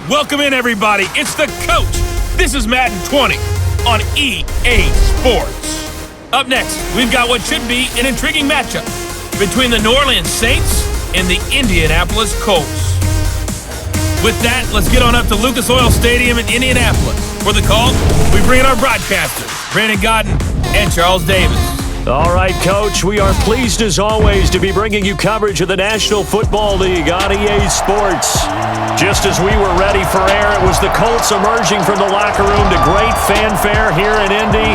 Welcome in, everybody. It's the coach. This is Madden 20 on EA Sports. Up next, we've got what should be an intriguing matchup between the New Orleans Saints and the Indianapolis Colts. With that, let's get on up to Lucas Oil Stadium in Indianapolis. For the call, we bring in our broadcasters, Brandon Godden and Charles Davis. All right, Coach, we are pleased as always to be bringing you coverage of the National Football League on EA Sports. Just as we were ready for air, it was the Colts emerging from the locker room to great fanfare here in Indy.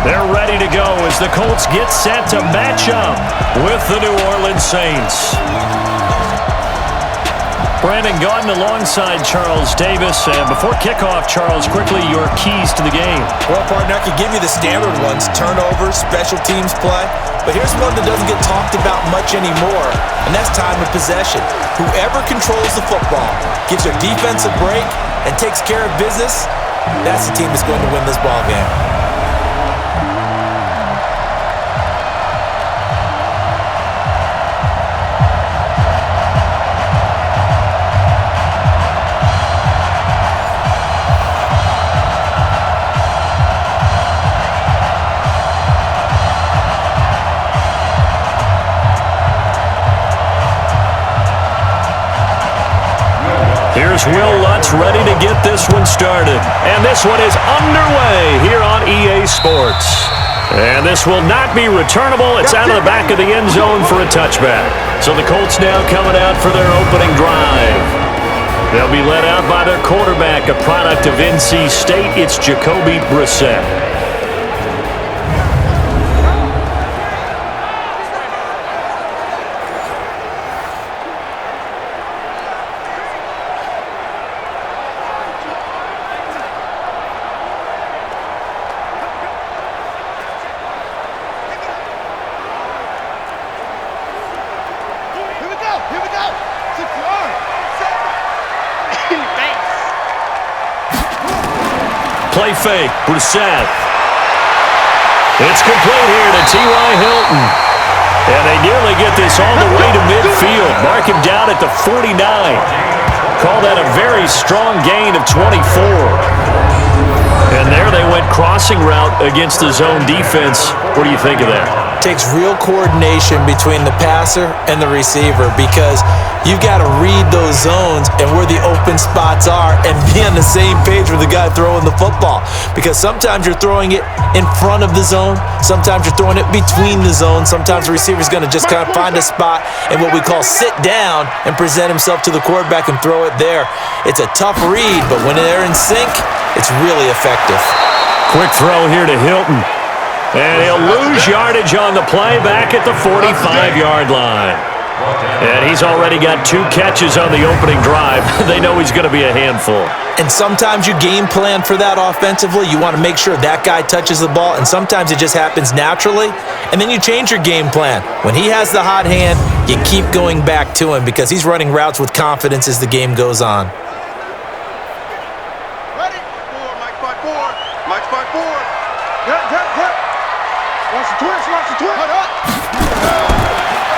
They're ready to go as the Colts get set to match up with the New Orleans Saints. Brandon Gaudin alongside Charles Davis. And before kickoff, Charles, quickly your keys to the game. Well, partner, I could give you the standard ones, turnovers, special teams play. But here's one that doesn't get talked about much anymore, and that's time of possession. Whoever controls the football, gives their defense a break, and takes care of business, that's the team that's going to win this ball game. Here's Will Lutz ready to get this one started. And this one is underway here on EA Sports. And this will not be returnable. It's out of the back of the end zone for a touchback. So the Colts now coming out for their opening drive. They'll be led out by their quarterback, a product of NC State. It's Jacoby Brissett. Play fake, Brissett. It's complete here to T.Y. Hilton. And they nearly get this all the way to midfield. Mark him down at the 49. Call that a very strong gain of 24. And there they went crossing route against the zone defense. What do you think of that? Takes real coordination between the passer and the receiver because you've got to read those zones and where the open spots are and be on the same page with the guy throwing the football. Because sometimes you're throwing it in front of the zone, sometimes you're throwing it between the zones, sometimes the receiver's going to just kind of find a spot and what we call sit down and present himself to the quarterback and throw it there. It's a tough read, but when they're in sync, it's really effective. Quick throw here to Hilton. And he'll lose yardage on the play back at the 45-yard line. And he's already got 2 catches on the opening drive. They know he's going to be a handful. And sometimes you game plan for that offensively. You want to make sure that guy touches the ball, and sometimes it just happens naturally. And then you change your game plan. When he has the hot hand, you keep going back to him because he's running routes with confidence as the game goes on. Ready? 4, Mike 5-4. Mike 5-4. Watch the twist, watch the twist.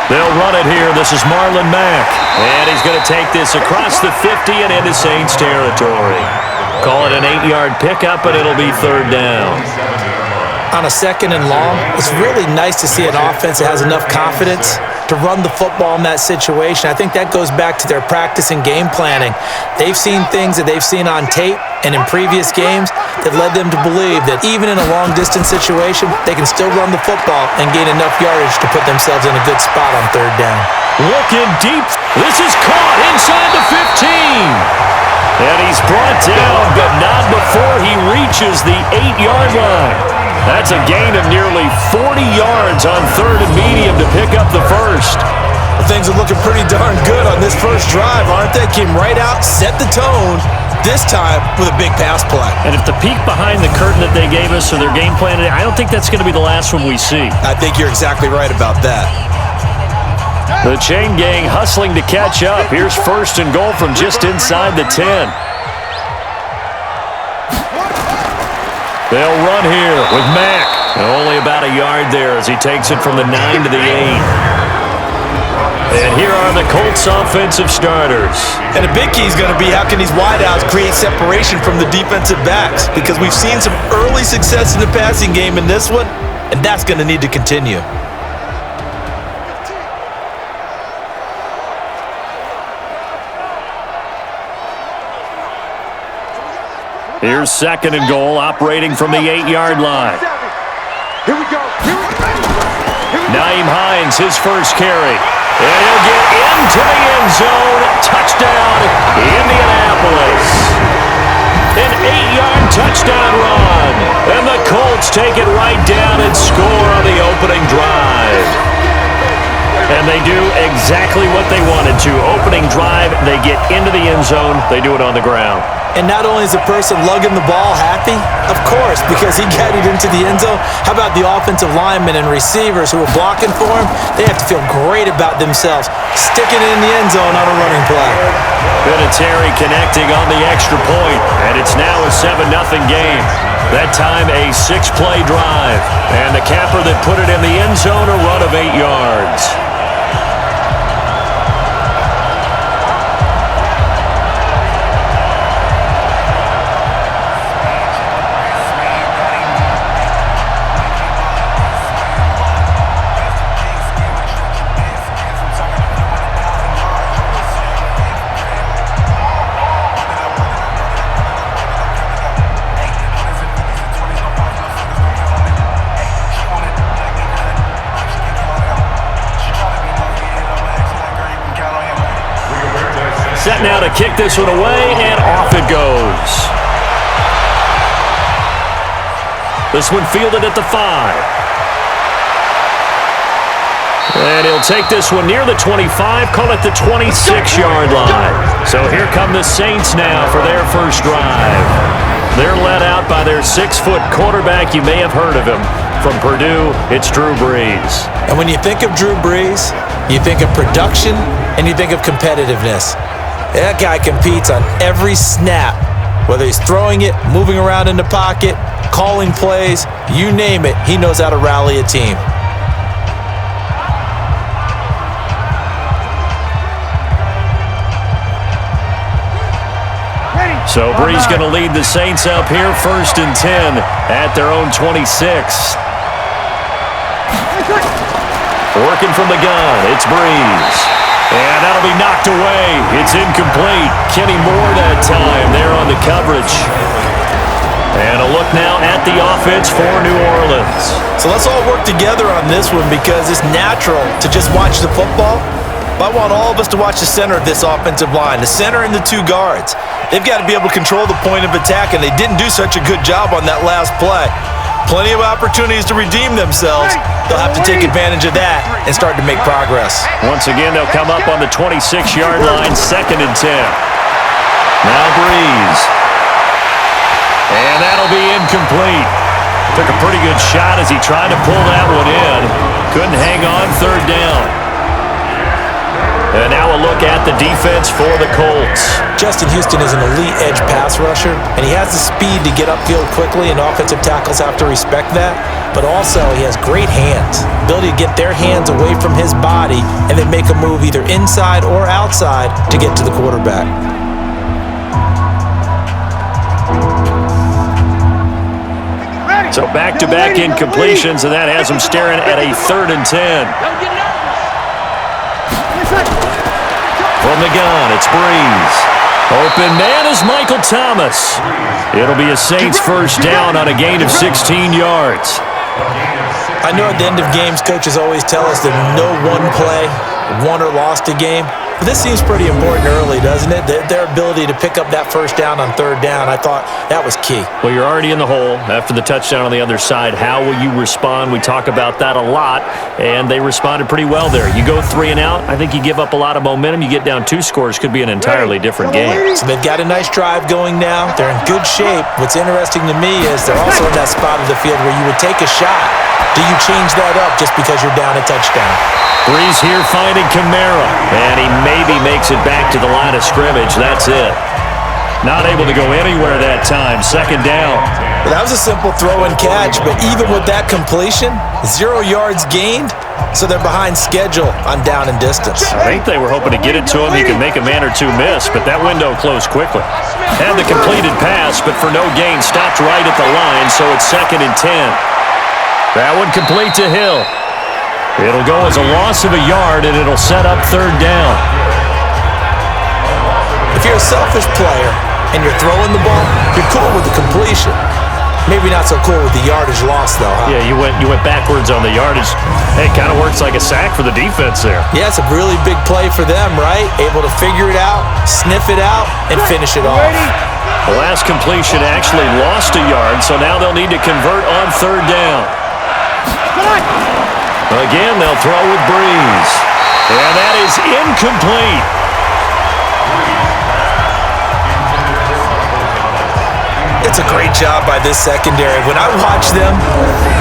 They'll run it here. This is Marlon Mack. And he's going to take this across the 50 and into Saints territory. Call it an 8-yard pickup, and it'll be 3rd down. On a 2nd and long, it's really nice to see an offense that has enough confidence to run the football in that situation. I think that goes back to their practice and game planning. They've seen things that they've seen on tape and in previous games that led them to believe that even in a long-distance situation, they can still run the football and gain enough yardage to put themselves in a good spot on 3rd down. Looking deep. This is caught inside the 15. And he's brought down, but not before he reaches the 8-yard line. That's a gain of nearly 40 yards on 3rd and medium to pick up the first. Well, things are looking pretty darn good on this first drive, aren't they? Came right out, set the tone, this time with a big pass play. And if the peek behind the curtain that they gave us or their game plan, I don't think that's going to be the last one we see. I think you're exactly right about that. The chain gang hustling to catch up. Here's 1st and goal from just inside the 10. They'll run here with Mack. Only about a yard there as he takes it from the 9 to the 8. And here are the Colts offensive starters. And a big key is going to be how can these wideouts create separation from the defensive backs, because we've seen some early success in the passing game in this one, and that's going to need to continue. Here's 2nd and goal, operating from the 8-yard line. Here we go. Naeem Hines, his first carry. And he'll get into the end zone. Touchdown, Indianapolis. An 8-yard touchdown run. And the Colts take it right down and score on the opening drive. And they do exactly what they wanted to. Opening drive, they get into the end zone. They do it on the ground. And not only is the person lugging the ball happy, of course, because he got it into the end zone, how about the offensive linemen and receivers who are blocking for him? They have to feel great about themselves, sticking it in the end zone on a running play. Vinatieri connecting on the extra point, and it's now a 7-0 game. That time a 6-play drive, and the capper that put it in the end zone, a run of 8 yards. Set now to kick this one away, and off it goes. This one fielded at the 5. And he'll take this one near the 25, call it the 26-yard line. So here come the Saints now for their first drive. They're led out by their 6-foot quarterback. You may have heard of him. From Purdue, it's Drew Brees. And when you think of Drew Brees, you think of production and you think of competitiveness. That guy competes on every snap, whether he's throwing it, moving around in the pocket, calling plays, you name it, he knows how to rally a team. So Brees going to lead the Saints up here, 1st and 10 at their own 26. Working from the gun, it's Brees. And that'll be knocked away. It's incomplete. Kenny Moore that time there on the coverage. And a look now at the offense for New Orleans. So let's all work together on this one, because it's natural to just watch the football. But I want all of us to watch the center of this offensive line, the center and the 2 guards. They've got to be able to control the point of attack, and they didn't do such a good job on that last play. Plenty of opportunities to redeem themselves. They'll have to take advantage of that and start to make progress. Once again, they'll come up on the 26-yard line, 2nd and 10. Now Brees. And that'll be incomplete. Took a pretty good shot as he tried to pull that one in. Couldn't hang on, 3rd down. And now a look at the defense for the Colts. Justin Houston is an elite edge pass rusher, and he has the speed to get upfield quickly, and offensive tackles have to respect that. But also, he has great hands, ability to get their hands away from his body and then make a move either inside or outside to get to the quarterback. So back-to-back incompletions, and that has him staring at a 3rd and 10. From the gun, it's Brees. Open man is Michael Thomas. It'll be a Saints first down on a gain of 16 yards. I know at the end of games, coaches always tell us that no one play won or lost a game. But this seems pretty important early, doesn't it? Their ability to pick up that first down on 3rd down, I thought that was key. Well, you're already in the hole after the touchdown on the other side. How will you respond? We talk about that a lot, and they responded pretty well there. You go 3 and out, I think you give up a lot of momentum. You get down 2 scores, could be an entirely different game. So they've got a nice drive going now. They're in good shape. What's interesting to me is they're also in that spot of the field where you would take a shot. Do you change that up just because you're down a touchdown? Brees here finding Kamara, and he maybe makes it back to the line of scrimmage. That's it. Not able to go anywhere that time. 2nd down. Well, that was a simple throw and catch, but even with that completion, 0 yards gained, so they're behind schedule on down and distance. I think they were hoping to get it to him. He could make a man or two miss, but that window closed quickly. Had the completed pass, but for no gain, stopped right at the line, so it's 2nd and 10. That one complete to Hill. It'll go as a loss of a yard, and it'll set up 3rd down. If you're a selfish player and you're throwing the ball, you're cool with the completion. Maybe not so cool with the yardage loss, though, huh? Yeah, you went backwards on the yardage. Hey, it kind of works like a sack for the defense there. Yeah, it's a really big play for them, right? Able to figure it out, sniff it out, and finish it off. The last completion actually lost a yard, so now they'll need to convert on 3rd down. Again, they'll throw with Breeze. And that is incomplete. It's a great job by this secondary. When I watch them,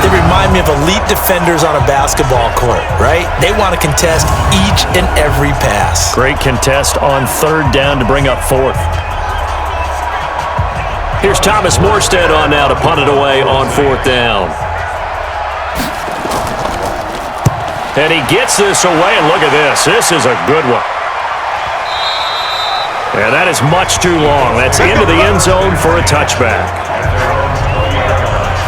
they remind me of elite defenders on a basketball court, right? They want to contest each and every pass. Great contest on 3rd down to bring up 4th. Here's Thomas Morstead on now to punt it away on 4th down. And he gets this away, and look at this. This is a good one. And that is much too long. That's into the end zone for a touchback.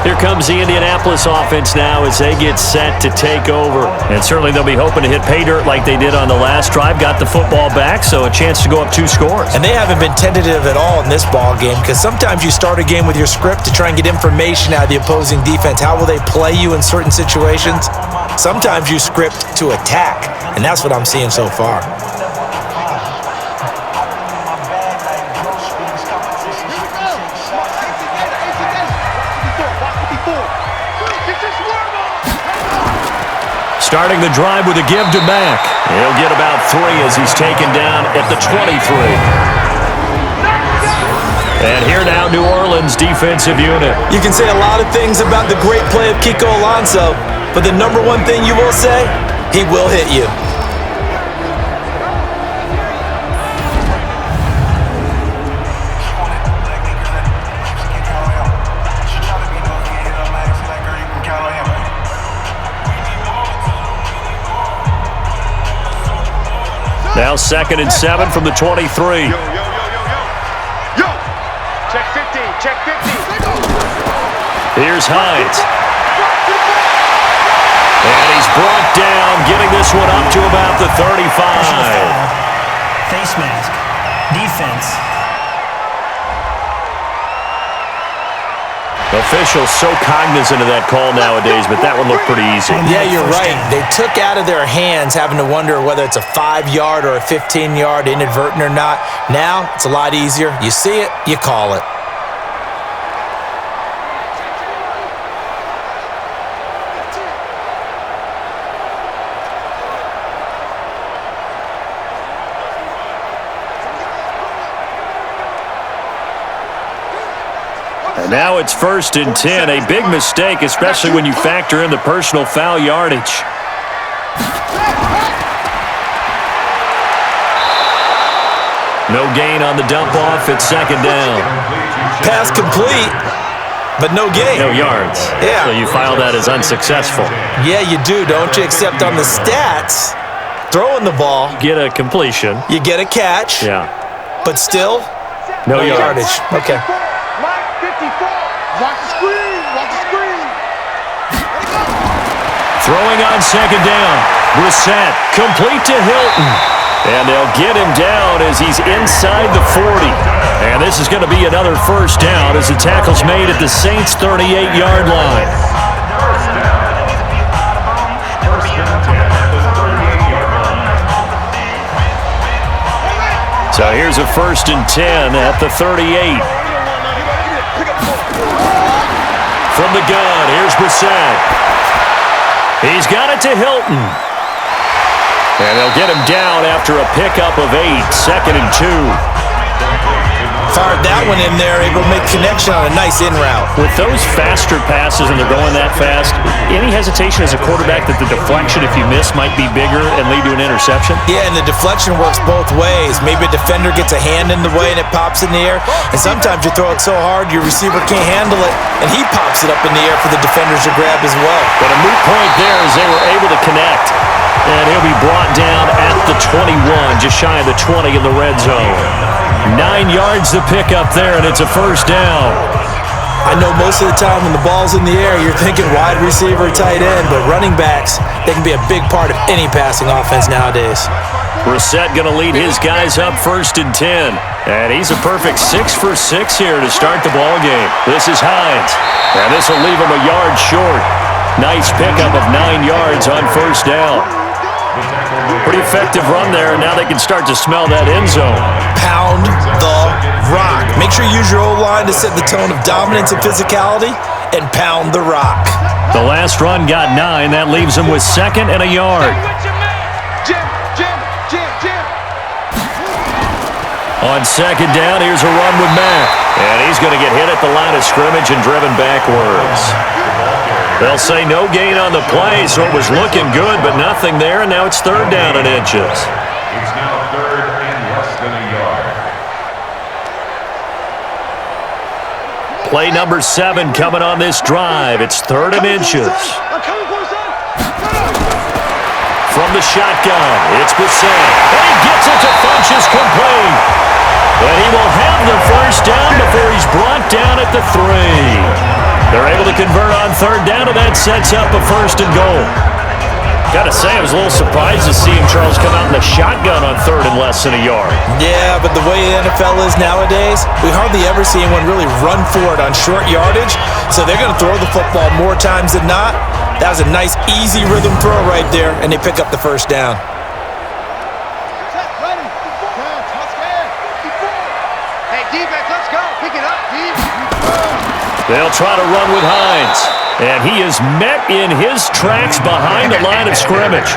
Here comes the Indianapolis offense now as they get set to take over. And certainly they'll be hoping to hit pay dirt like they did on the last drive. Got the football back, so a chance to go up 2 scores. And they haven't been tentative at all in this ball game, because sometimes you start a game with your script to try and get information out of the opposing defense. How will they play you in certain situations? Sometimes you script to attack, and that's what I'm seeing so far. Starting the drive with a give to Mack. He'll get about 3 as he's taken down at the 23. And here now, New Orleans defensive unit. You can say a lot of things about the great play of Kiko Alonso, but the number one thing you will say, he will hit you. Now 2nd and 7 from the 23. Yo. Check 15, check 15. Here's Hines. And he's brought down, getting this one up to about the 35. Face mask. Defense. Officials so cognizant of that call nowadays, but that one looked pretty easy. Yeah, you're right. They took out of their hands having to wonder whether it's a 5-yard or a 15-yard, inadvertent or not. Now, it's a lot easier. You see it, you call it. And now it's 1st and 10. A big mistake, especially when you factor in the personal foul yardage. No gain on the dump off. It's 2nd down. Pass complete, but no gain. No yards. Yeah. So you file that as unsuccessful. Yeah, you do, don't you? Except on the stats, throwing the ball, Get a completion. you get a catch, Yeah. but still, No yardage. Okay. Mike 54. Watch the screen. Watch the screen. Throwing on 2nd down. Brissett complete to Hilton. And they'll get him down as he's inside the 40. And this is going to be another 1st down as the tackle's made at the Saints' 38-yard line. So here's a 1st and 10 at the 38. From the gun, here's Brissett. He's got it to Hilton. And they'll get him down after a pickup of 8, 2nd and 2. Fired that one in there, able to make connection on a nice in route. With those faster passes and they're going that fast, any hesitation as a quarterback that the deflection, if you miss, might be bigger and lead to an interception? Yeah, and the deflection works both ways. Maybe a defender gets a hand in the way and it pops in the air. And sometimes you throw it so hard your receiver can't handle it, and he pops it up in the air for the defenders to grab as well. But a moot point there as they were able to connect. And he'll be brought down at the 21, just shy of the 20 in the red zone. 9 yards to pick up there, and it's a first down. I know most of the time when the ball's in the air, you're thinking wide receiver, tight end, but running backs, they can be a big part of any passing offense nowadays. Brissett going to lead his guys up 1st and 10. And he's a perfect 6 for 6 here to start the ball game. This is Hines, and this will leave him a yard short. Nice pickup of 9 yards on first down. Pretty effective run there, and now they can start to smell that end zone. Pound the rock. Make sure you use your O-line to set the tone of dominance and physicality, and pound the rock. The last run got 9. That leaves him with 2nd and a yard. On 2nd down, here's a run with Matt. And he's going to get hit at the line of scrimmage and driven backwards. They'll say no gain on the play, so it was looking good, but nothing there, and now it's 3rd down and inches. It's now 3rd and less than a yard. Play number 7 coming on this drive. It's 3rd and inches. From the shotgun, it's Brissett. And he gets it to Funchess complete. And he will have the first down before he's brought down at the 3. They're able to convert on 3rd down, and that sets up a 1st and goal. Got to say, I was a little surprised to see him, Charles, come out in the shotgun on 3rd and less than a yard. Yeah, but the way the NFL is nowadays, we hardly ever see anyone really run for it on short yardage, so they're going to throw the football more times than not. That was a nice, easy rhythm throw right there, and they pick up the first down. Hey, defense, let's go. Pick it up, defense. They'll try to run with Hines, and he is met in his tracks behind the line of scrimmage.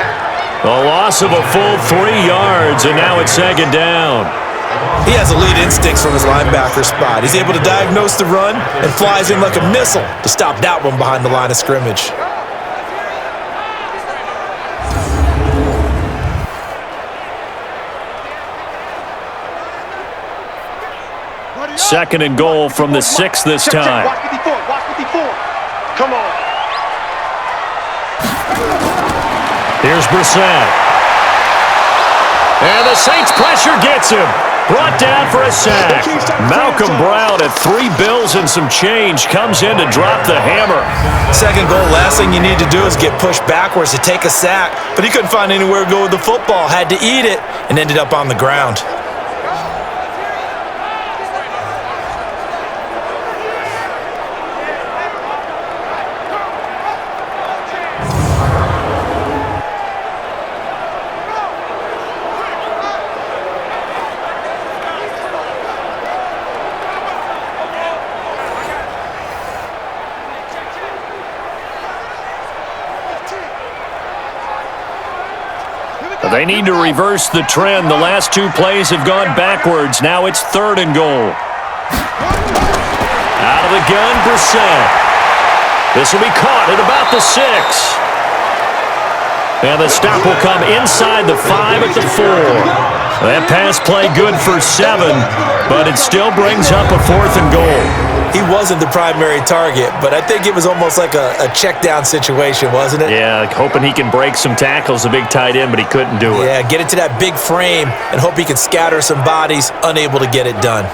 A loss of a full 3 yards, and now it's 2nd down. He has elite instincts from his linebacker spot. He's able to diagnose the run and flies in like a missile to stop that one behind the line of scrimmage. Second and goal from the 6 this time. Watch 54. Watch 54. Come on. Here's Brissett. And the Saints pressure gets him. Brought down for a sack. Malcolm Brown at 3 bills and some change comes in to drop the hammer. Second goal, last thing you need to do is get pushed backwards to take a sack. But he couldn't find anywhere to go with the football. Had to eat it and ended up on the ground. They need to reverse the trend. The last 2 plays have gone backwards. Now it's 3rd and goal. Out of the gun, Brissett. This will be caught at about the 6. And the stop will come inside the 5 at the 4. That pass play good for 7, but it still brings up a 4th and goal. He wasn't the primary target, but I think it was almost like a check down situation, wasn't it? Yeah, hoping he can break some tackles, the big tight end, but he couldn't do it. Yeah, get it to that big frame and hope he can scatter some bodies, unable to get it done.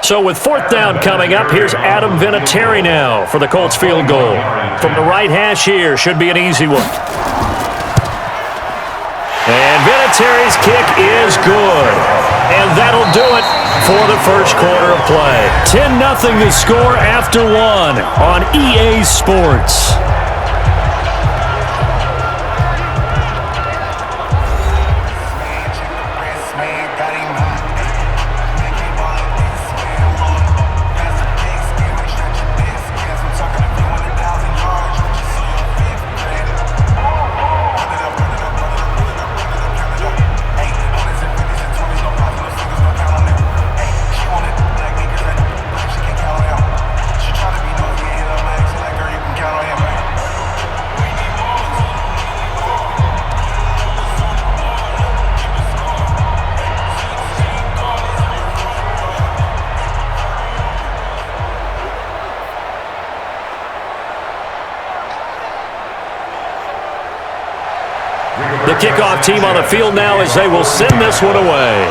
So with 4th down coming up, here's Adam Vinatieri now for the Colts field goal. From the right hash here, should be an easy one. And Vinatieri's kick is good. And that'll do it for the first quarter of play. 10-0 the score after 1 on EA Sports. The kickoff team on the field now as they will send this one away.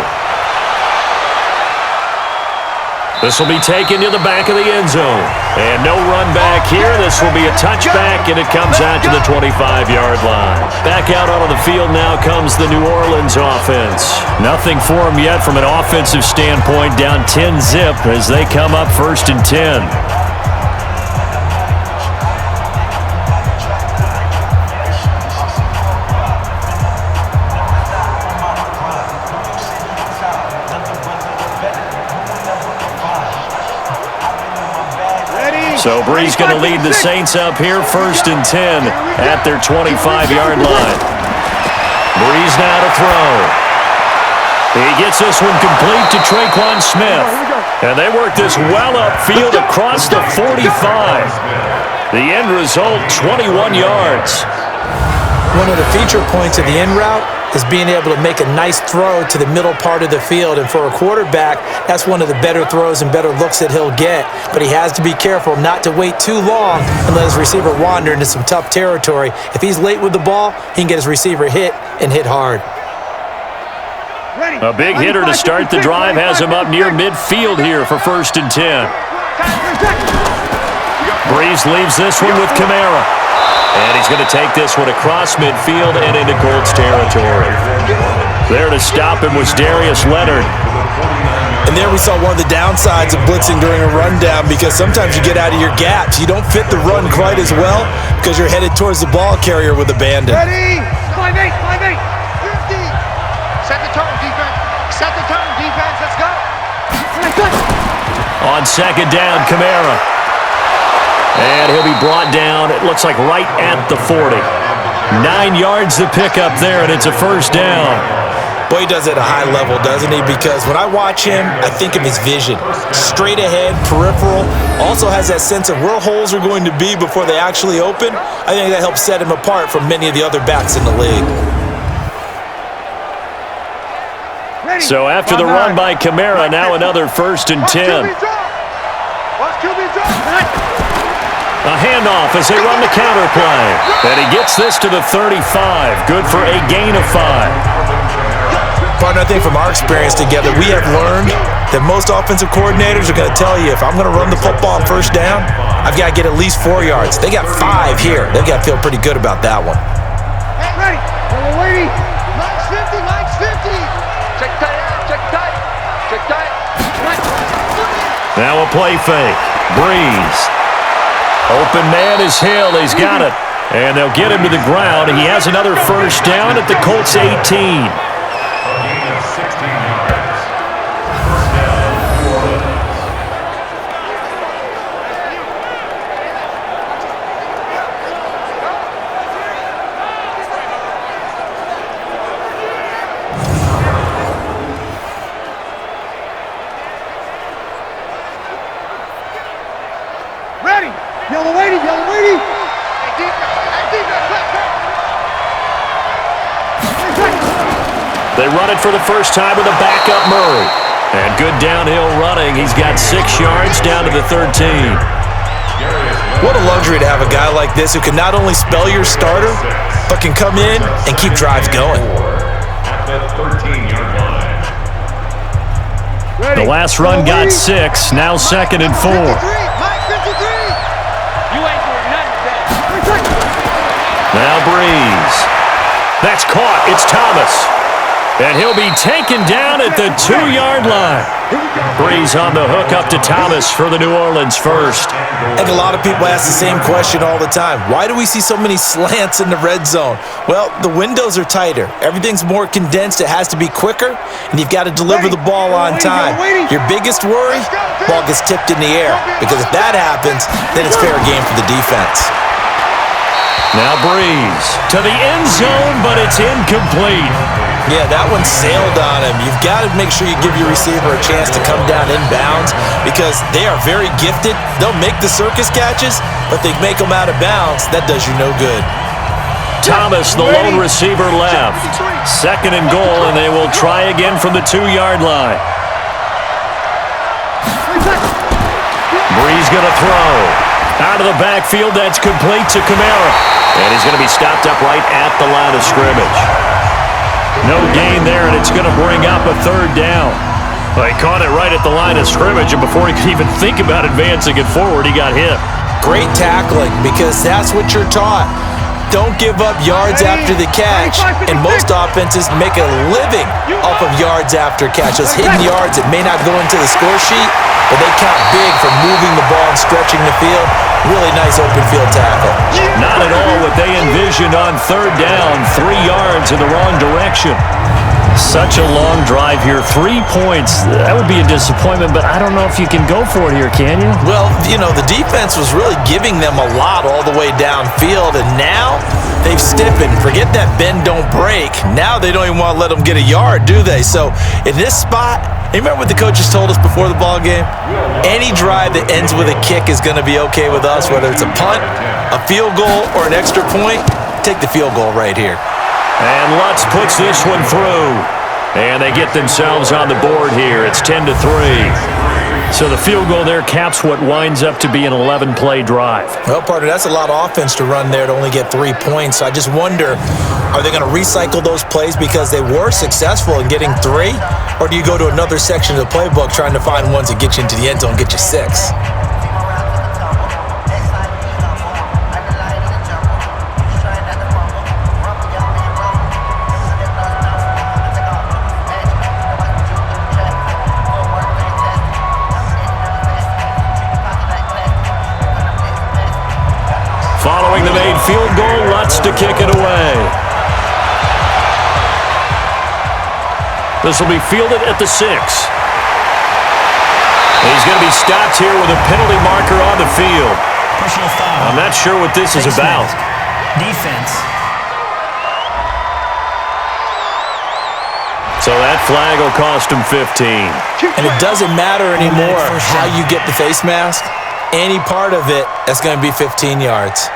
This will be taken to the back of the end zone. And no run back here. This will be a touchback, and it comes out to the 25-yard line. Back out onto the field now comes the New Orleans offense. Nothing for them yet from an offensive standpoint, down 10-zip as they come up 1st and 10. So Brees going to lead the Saints up here, 1st and 10 at their 25-yard line. Brees now to throw. He gets this one complete to Traquan Smith. And they work this well upfield across the 45. The end result, 21 yards. One of the feature points of the in route is being able to make a nice throw to the middle part of the field. And for a quarterback, that's one of the better throws and better looks that he'll get. But he has to be careful not to wait too long and let his receiver wander into some tough territory. If he's late with the ball, he can get his receiver hit and hit hard. A big hitter to start the drive has him up near midfield here for 1st and 10. Brees leaves this one with Kamara. And he's going to take this one across midfield and into Colts territory. There to stop him was Darius Leonard. And there we saw one of the downsides of blitzing during a rundown, because sometimes you get out of your gaps. You don't fit the run quite as well because you're headed towards the ball carrier with abandon. Ready? 5-8, 5-8. 50. Set the tone, defense. Set the tone, defense. Let's go. On 2nd down, Kamara. And he'll be brought down, it looks like right at the 40. 9 yards to pick up there, and it's a 1st down. Boy, he does it at a high level, doesn't he? Because when I watch him, I think of his vision. Straight ahead, peripheral. Also has that sense of where holes are going to be before they actually open. I think that helps set him apart from many of the other backs in the league. So after the run by Kamara, now another 1st and 10. A handoff as they run the counter play. And he gets this to the 35. Good for a gain of 5. Partner, I think from our experience together, we have learned that most offensive coordinators are going to tell you, if I'm going to run the football on 1st down, I've got to get at least 4 yards. They got 5 here. They've got to feel pretty good about that one. Hey, ready. Waiting. Mike's 50, Mike's 50. Check tight out, check tight. Check tight. Now a play fake. Brees. Open man is Hill. He's got it. And they'll get him to the ground. He has another 1st down at the Colts 18. A gain of 16 yards. 1st down, New Orleans. Ready. Yellow waiting, yellow waiting. They run it for the first time with a backup Murray. And good downhill running. He's got 6 yards down to the 13. What a luxury to have a guy like this who can not only spell your starter, but can come in and keep drives going. At the 13-yard line. The last run got 6. Now 2nd and 4. Now Brees. That's caught. It's Thomas. And he'll be taken down at the 2-yard line. Brees on the hook up to Thomas for the New Orleans 1st. I think a lot of people ask the same question all the time. Why do we see so many slants in the red zone? Well, the windows are tighter. Everything's more condensed. It has to be quicker, and you've got to deliver the ball on time. Your biggest worry? Ball gets tipped in the air, because if that happens, then it's fair game for the defense. Now Brees to the end zone, but it's incomplete. Yeah, that one sailed on him. You've got to make sure you give your receiver a chance to come down inbounds, because they are very gifted. They'll make the circus catches, but they make them out of bounds. That does you no good. Thomas, the lone receiver, left. 2nd and goal, and they will try again from the 2-yard line. Brees going to throw. Out of the backfield, that's complete to Kamara. And he's going to be stopped up right at the line of scrimmage. No gain there, and it's going to bring up a third down. Well, he caught it right at the line of scrimmage, and before he could even think about advancing it forward, he got hit. Great tackling, because that's what you're taught. Don't give up yards after the catch, and most offenses make a living off of yards after catch. Those hidden yards that may not go into the score sheet, but they count big for moving the ball and stretching the field. Really nice open field tackle. Not at all what they envisioned on third down. 3 yards in the wrong direction. Such a long drive here. 3 points. That would be a disappointment, but I don't know if you can go for it here, can you? Well, you know, the defense was really giving them a lot all the way downfield, and now they've stiffened. Forget that bend, don't break. Now they don't even want to let them get a yard, do they? So in this spot, you remember what the coaches told us before the ball game? Any drive that ends with a kick is going to be okay with us, whether it's a punt, a field goal, or an extra point. Take the field goal right here. And Lutz puts this one through. And they get themselves on the board here. It's 10-3. So the field goal there caps what winds up to be an 11-play drive. Well, partner, that's a lot of offense to run there to only get 3 points. So I just wonder, are they going to recycle those plays because they were successful in getting 3? Or do you go to another section of the playbook trying to find ones that get you into the end zone and get you 6? Following the made field goal, Lutz to kick it away. This will be fielded at the 6. He's going to be stopped here with a penalty marker on the field. Personal foul. I'm not sure what this is about. Defense. So that flag will cost him 15. And it doesn't matter anymore how you get the face mask. Any part of it, that's going to be 15 yards.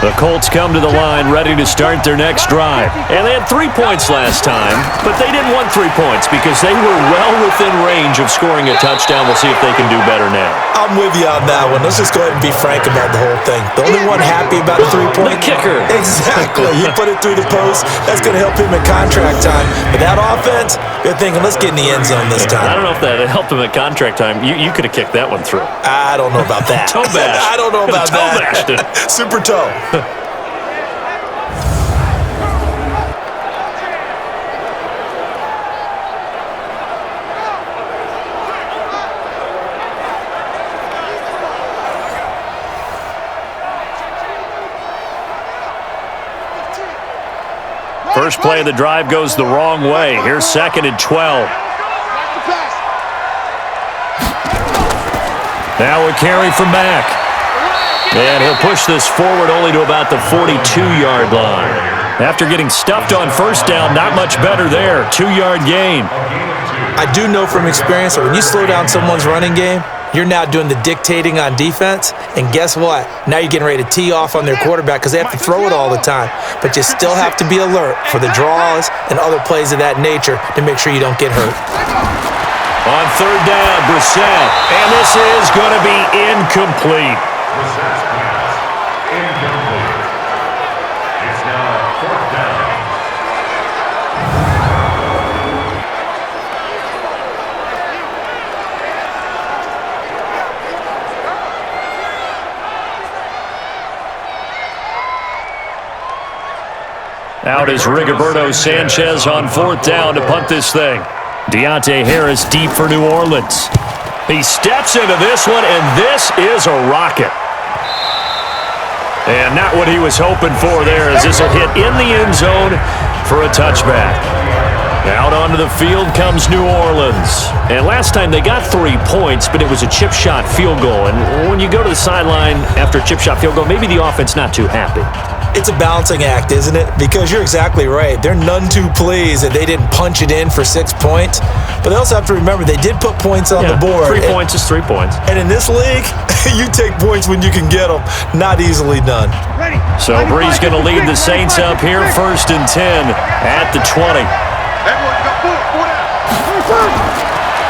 The Colts come to the line ready to start their next drive. And they had 3 points last time, but they didn't want 3 points because they were well within range of scoring a touchdown. We'll see if they can do better now. I'm with you on that one. Let's just go ahead and be frank about the whole thing. The only one happy about the 3-point? The kicker. Exactly. He put it through the post. That's going to help him at contract time. But that offense, they're thinking, let's get in the end zone this time. I don't know if that helped him at contract time. You could have kicked that one through. I don't know about that. Toe bash. I don't know about toe that. Bashed it. Super toe. First play of the drive goes the wrong way. Here's 2nd and 12. Now a carry from back. And he'll push this forward only to about the 42-yard line. After getting stuffed on first down, not much better there. 2-yard gain. I do know from experience that when you slow down someone's running game, you're now doing the dictating on defense, and guess what? Now you're getting ready to tee off on their quarterback because they have to throw it all the time. But you still have to be alert for the draws and other plays of that nature to make sure you don't get hurt. On third down, Brissett, and this is going to be incomplete. Brissett's pass, incomplete. It's now 4th down. Out is Rigoberto Sanchez on 4th down to punt this thing. Deontay Harris deep for New Orleans. He steps into this one, and this is a rocket. And not what he was hoping for there, as this will hit in the end zone for a touchback. Out onto the field comes New Orleans. And last time they got 3 points, but it was a chip shot field goal. And when you go to the sideline after a chip shot field goal, maybe the offense not too happy. It's a balancing act, isn't it? Because you're exactly right. They're none too pleased that they didn't punch it in for 6 points. But they also have to remember they did put points on the board. 3 points is 3 points. And in this league, you take points when you can get them. Not easily done. So Brees going to lead the Saints up here, 1st and 10 at the 20.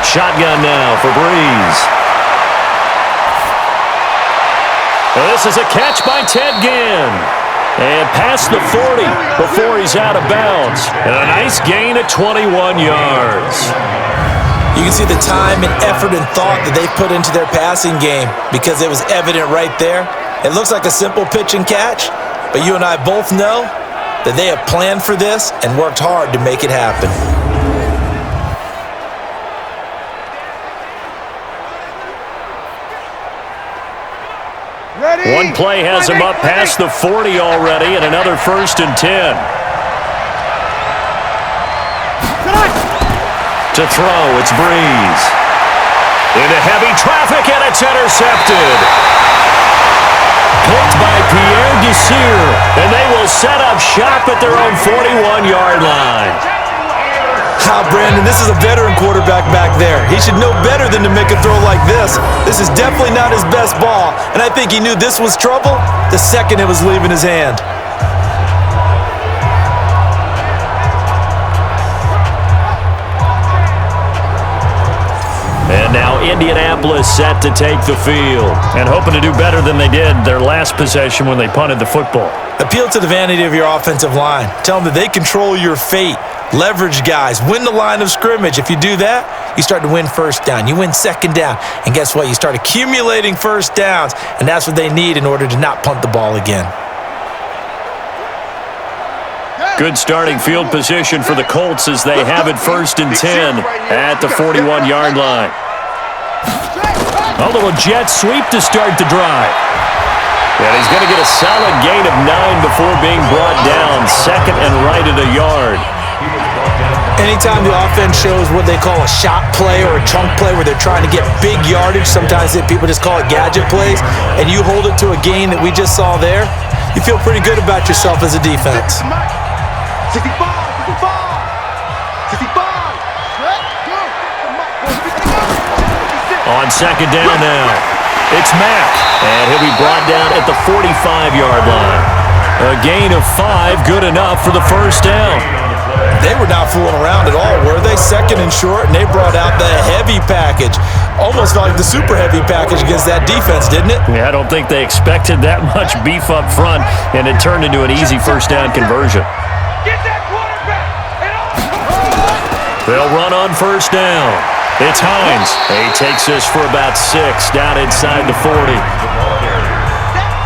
Shotgun now for Brees. This is a catch by Ted Ginn. And past the 40 before he's out of bounds. And a nice gain at 21 yards. You can see the time and effort and thought that they put into their passing game because it was evident right there. It looks like a simple pitch and catch, but you and I both know that they have planned for this and worked hard to make it happen. One play has him up past the 40 already, and another 1st and 10. To throw, it's Brees. Into heavy traffic, and it's intercepted. Picked by Pierre Desir, and they will set up shop at their own 41-yard line. Brandon, this is a veteran quarterback back there. He should know better than to make a throw like this. This is definitely not his best ball, and I think he knew this was trouble the second it was leaving his hand. And now Indianapolis set to take the field and hoping to do better than they did their last possession when they punted the football. Appeal to the vanity of your offensive line. Tell them that they control your fate. Leverage guys. Win the line of scrimmage. If you do that, you start to win 1st down. You win 2nd down. And guess what? You start accumulating 1st downs, and that's what they need in order to not punt the ball again. Good starting field position for the Colts as they have it 1st and 10 at the 41-yard line. A little jet sweep to start the drive. And he's going to get a solid gain of 9 before being brought down. 2nd and right at a yard. Anytime the offense shows what they call a shot play or a chunk play where they're trying to get big yardage, sometimes people just call it gadget plays, and you hold it to a gain that we just saw there, you feel pretty good about yourself as a defense. On 2nd down now, it's Mack, and he'll be brought down at the 45-yard line. A gain of 5, good enough for the 1st down. They were not fooling around at all, were they? 2nd and short, and they brought out the heavy package. Almost like the super heavy package against that defense, didn't it? Yeah, I don't think they expected that much beef up front, and it turned into an easy 1st down conversion. Get that quarterback! They'll run on 1st down. It's Hines. He takes this for about 6 down inside the 40.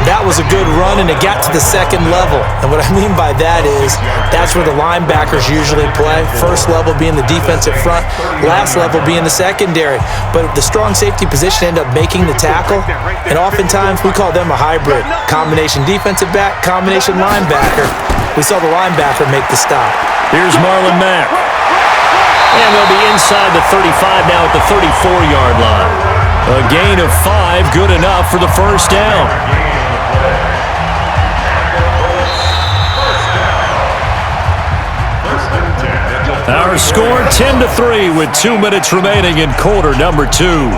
That was a good run, and it got to the 2nd level. And what I mean by that is that's where the linebackers usually play. 1st level being the defensive front, last level being the secondary. But the strong safety position ended up making the tackle, and oftentimes we call them a hybrid. Combination defensive back, combination linebacker. We saw the linebacker make the stop. Here's Marlon Mack. And they'll be inside the 35 now at the 34-yard line. A gain of 5, good enough for the 1st down. Our score 10-3 with 2 minutes remaining in quarter number 2.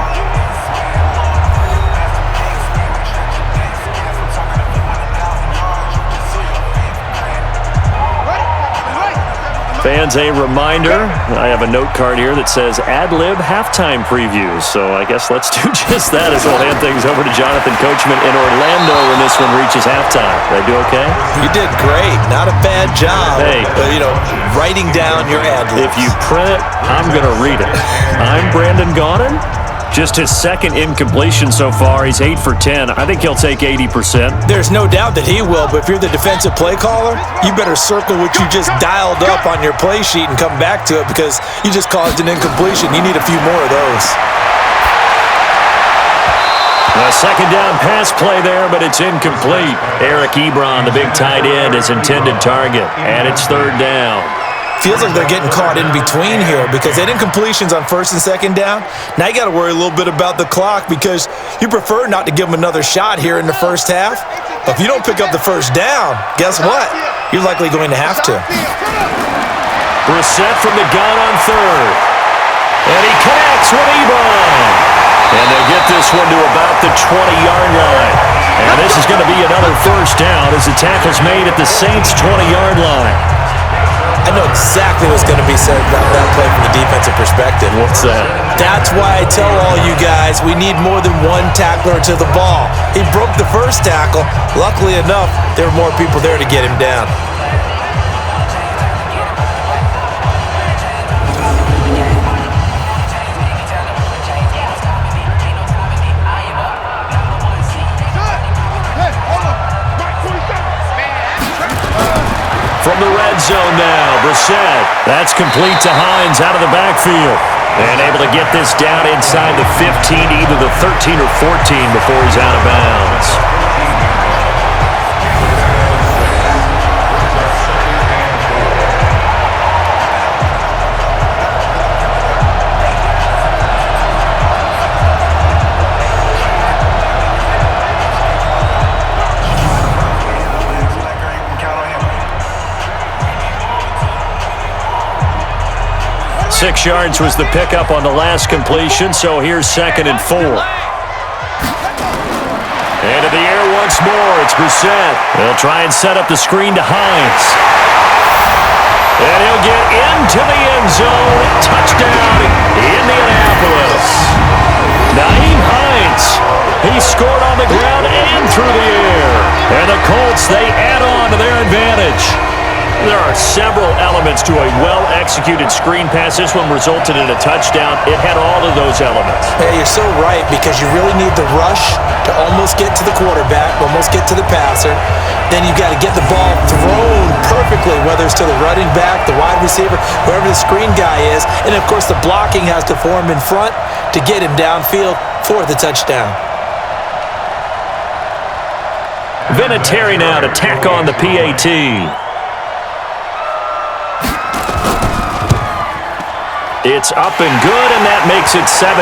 Fans, a reminder, I have a note card here that says ad-lib halftime previews, so I guess let's do just that as we'll hand things over to Jonathan Coachman in Orlando when this one reaches halftime. Did I do okay? You did great. Not a bad job. Hey. Writing down your ad-libs. If you print it, I'm going to read it. I'm Brandon Gaudin. Just his 2nd incompletion so far. He's 8 for 10. I think he'll take 80%. There's no doubt that he will, but if you're the defensive play caller, you better circle what you just dialed up on your play sheet and come back to it because you just caused an incompletion. You need a few more of those. A 2nd down pass play there, but it's incomplete. Eric Ebron, the big tight end, is intended target, and it's 3rd down. Feels like they're getting caught in between here because they had incompletions on 1st and 2nd down. Now you got to worry a little bit about the clock because you prefer not to give them another shot here in the 1st half. If you don't pick up the first down, guess what? You're likely going to have to. Brissett from the gun on third. And he connects with Ebron. And they'll get this one to about the 20-yard line. And this is going to be another first down as the tackle's made at the Saints' 20-yard line. I know exactly what's going to be said about that play from the defensive perspective. What's that? That's why I tell all you guys we need more than one tackler to the ball. He broke the first tackle. Luckily enough, there were more people there to get him down. From the red zone now, Brissett. That's complete to Hines out of the backfield. And able to get this down inside the 15, either the 13 or 14 before he's out of bounds. Six yards was the pickup on the last completion, so here's 2nd and 4. Into the air once more, it's Brissett. They'll try and set up the screen to Hines. And he'll get into the end zone. Touchdown, Indianapolis. Nyheim Hines. He scored on the ground and through the air. And the Colts, they add on to their advantage. There are several elements to a well-executed screen pass. This one resulted in a touchdown. It had all of those elements. Hey, you're so right, because you really need the rush to almost get to the quarterback, almost get to the passer. Then you've got to get the ball thrown perfectly, whether it's to the running back, the wide receiver, whoever the screen guy is. And, of course, the blocking has to form in front to get him downfield for the touchdown. Vinatieri now to tack on the PAT. It's up and good, and that makes it 17-3.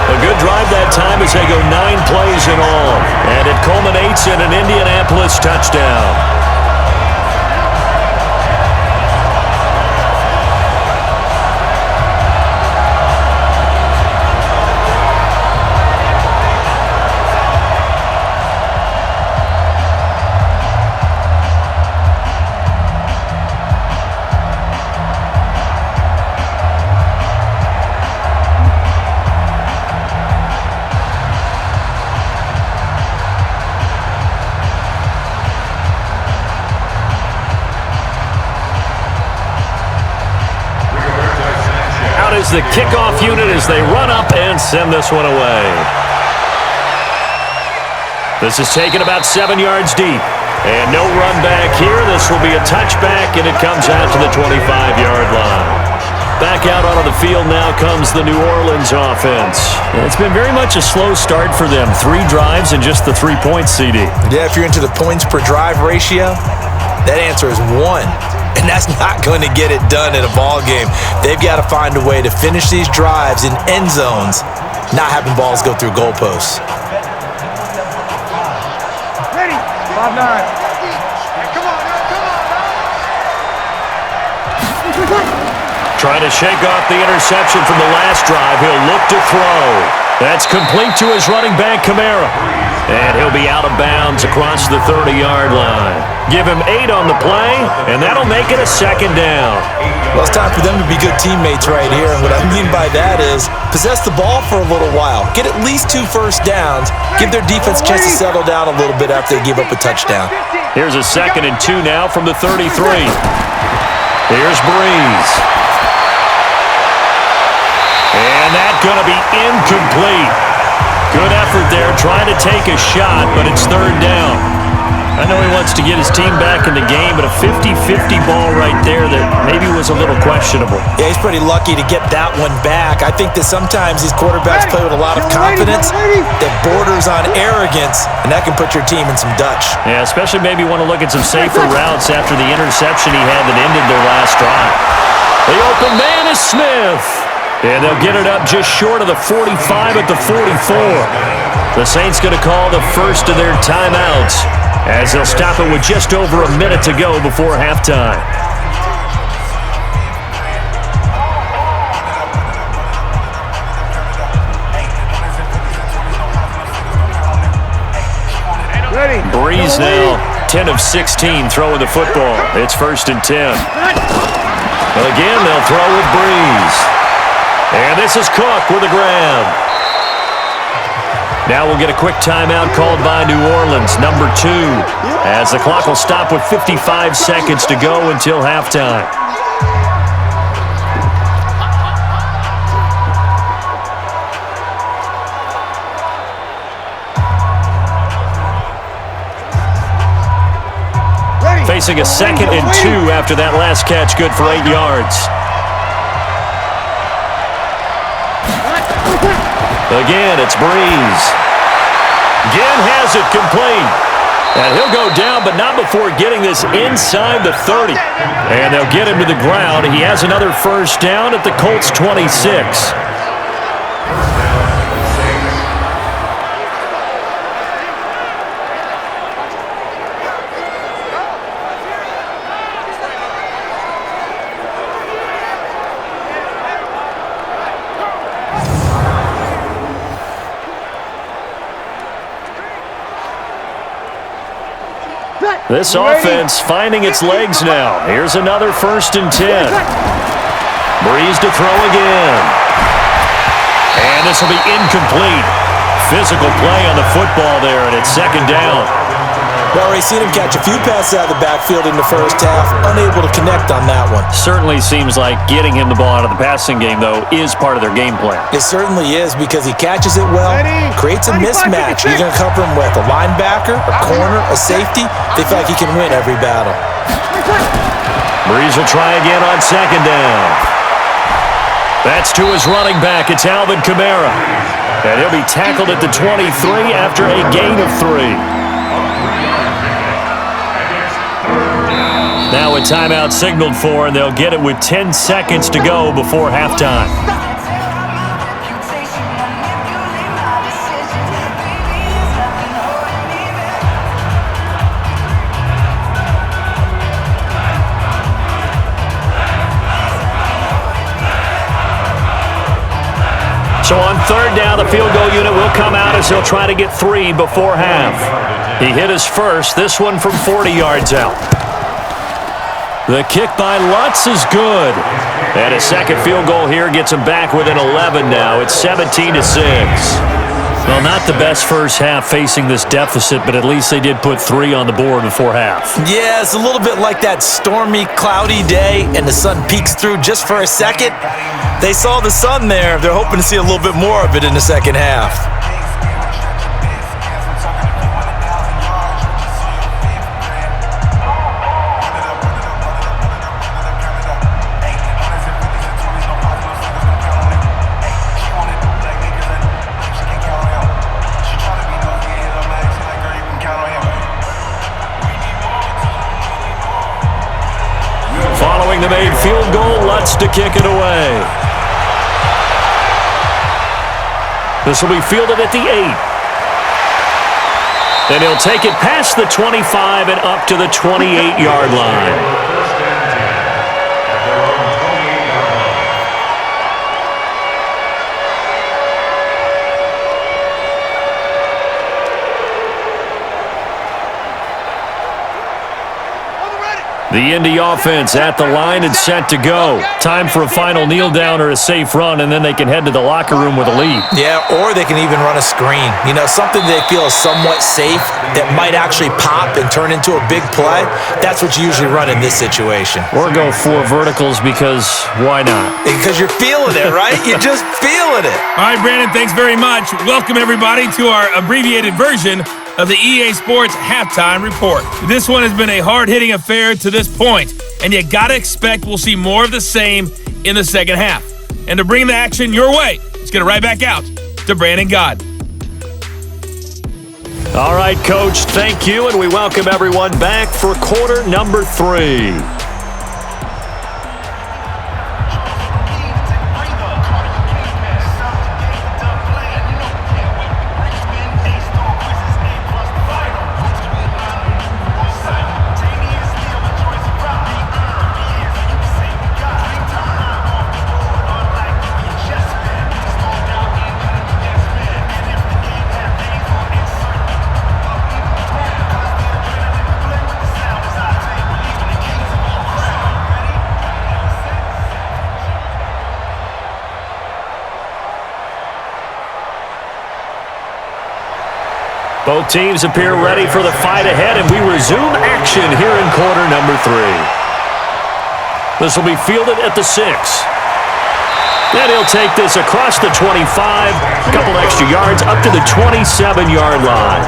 A good drive that time as they go 9 plays in all, and it culminates in an Indianapolis touchdown. Is the kickoff unit as they run up and send this one away. This is taken about 7 yards deep. And no run back here. This will be a touchback, and it comes out to the 25-yard line. Back out onto the field now comes the New Orleans offense. It's been very much a slow start for them. 3 drives and just the 3 points, CD. Yeah, if you're into the points per drive ratio, that answer is 1. And that's not going to get it done in a ball game. They've got to find a way to finish these drives in end zones, not having balls go through goalposts. Ready? 5-9. Come on, come on. Trying to shake off the interception from the last drive. He'll look to throw. That's complete to his running back, Kamara. And he'll be out of bounds across the 30-yard line. Give him 8 on the play, and that'll make it a 2nd down. Well, it's time for them to be good teammates right here. And what I mean by that is possess the ball for a little while. Get at least 2 first downs. Give their defense a chance to settle down a little bit after they give up a touchdown. Here's a 2nd and 2 now from the 33. Here's Breeze. And that's going to be incomplete. Good effort there, trying to take a shot, but it's 3rd down. I know he wants to get his team back in the game, but a 50-50 ball right there that maybe was a little questionable. Yeah, he's pretty lucky to get that one back. I think that sometimes these quarterbacks play with a lot of confidence that borders on arrogance, and that can put your team in some Dutch. Yeah, especially maybe want to look at some safer routes after the interception he had that ended their last drive. The open man is Smith. And they'll get it up just short of the 45 at the 44. The Saints going to call the first of their timeouts as they'll stop it with just over a minute to go before halftime. Breeze now, 10 of 16 throwing the football. It's 1st and 10. Again, they'll throw with Breeze. And this is Cook with a grab. Now we'll get a quick timeout called by New Orleans, number 2, as the clock will stop with 55 seconds to go until halftime. Facing a 2nd and 2 after that last catch, good for 8 yards. Again, it's Breeze. Again has it complete. And he'll go down, but not before getting this inside the 30. And they'll get him to the ground. He has another first down at the Colts 26. This offense finding its legs now. Here's another 1st and 10. Breeze to throw again. And this will be incomplete. Physical play on the football there, and it's 2nd down. Well, we've seen him catch a few passes out of the backfield in the first half, unable to connect on that one. Certainly seems like getting him the ball out of the passing game, though, is part of their game plan. It certainly is because he catches it well, creates a mismatch. You're going to cover him with a linebacker, a corner, a safety. They feel like he can win every battle. Breeze will try again on 2nd down. That's to his running back. It's Alvin Kamara. And he'll be tackled at the 23 after a gain of 3. Now a timeout signaled for, and they'll get it with 10 seconds to go before halftime. So on 3rd down, the field goal unit will come out as he'll try to get 3 before half. He hit his first, this one from 40 yards out. The kick by Lutz is good. And a 2nd field goal here gets him back within 11 now. It's 17-6. Well, not the best first half facing this deficit, but at least they did put 3 on the board before half. Yeah, it's a little bit like that stormy, cloudy day, and the sun peeks through just for a second. They saw the sun there. They're hoping to see a little bit more of it in the second half. The made field goal, Lutz to kick it away. This will be fielded at the 8. Then he'll take it past the 25 and up to the 28-yard line. The Indy offense at the line and set to go. Time for a final kneel down or a safe run, and then they can head to the locker room with a lead. Yeah, or they can even run a screen. You know, something they feel is somewhat safe that might actually pop and turn into a big play. That's what you usually run in this situation. Or go 4 verticals because why not? Because you're feeling it, right? You're just feeling it. All right, Brandon, thanks very much. Welcome, everybody, to our abbreviated version of the EA Sports Halftime Report. This one has been a hard-hitting affair to this point, and you gotta expect we'll see more of the same in the second half. And to bring the action your way, let's get it right back out to Brandon God. All right, Coach, thank you, and we welcome everyone back for quarter number 3. Both teams appear ready for the fight ahead, and we resume action here in quarter number 3. This will be fielded at the 6. And he'll take this across the 25, a couple extra yards, up to the 27-yard line.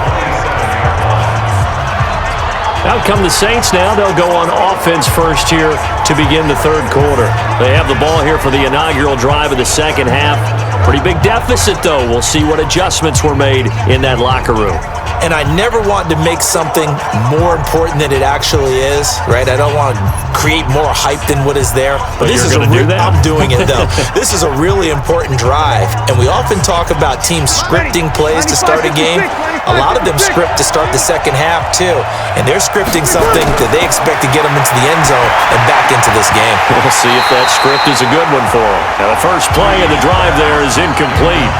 Out come the Saints now. They'll go on offense first here to begin the third quarter. They have the ball here for the inaugural drive of the second half. Pretty big deficit, though. We'll see what adjustments were made in that locker room. And I never want to make something more important than it actually is, right? I don't want to create more hype than what is there. But this you're is going to do that? I'm doing it, though. This is a really important drive. And we often talk about teams scripting plays to start a game. A lot of them script to start the second half, too. And they're scripting something that they expect to get them into the end zone and back into this game. We'll see if that script is a good one for them. Now, the first play of the drive there is incomplete.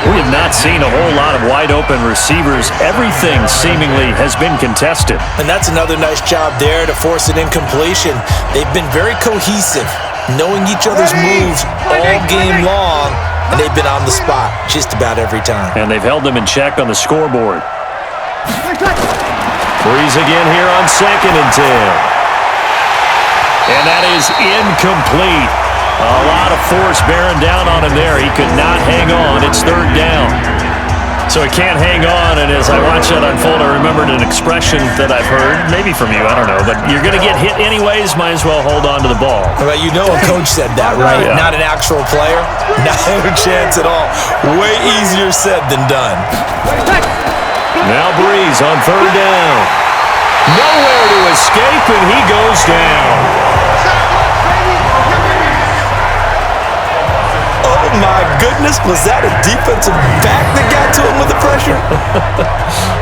We have not seen a whole lot of wide-open receivers. Everything seemingly has been contested. And that's another nice job there to force an incompletion. They've been very cohesive, knowing each other's moves all game long, and they've been on the spot just about every time. And they've held them in check on the scoreboard. Breeze again here on 2nd and 10. And that is incomplete. A lot of force bearing down on him there. He could not hang on. It's 3rd down. So he can't hang on, and as I watch that unfold, I remembered an expression that I've heard, maybe from you, I don't know, but you're going to get hit anyways, might as well hold on to the ball. Well, you know a coach said that, right? Yeah. Not an actual player. Not a chance at all. Way easier said than done. Now Breeze on 3rd down. Nowhere to escape, and he goes down. Oh, my goodness. Was that a defensive back that got to him with the pressure?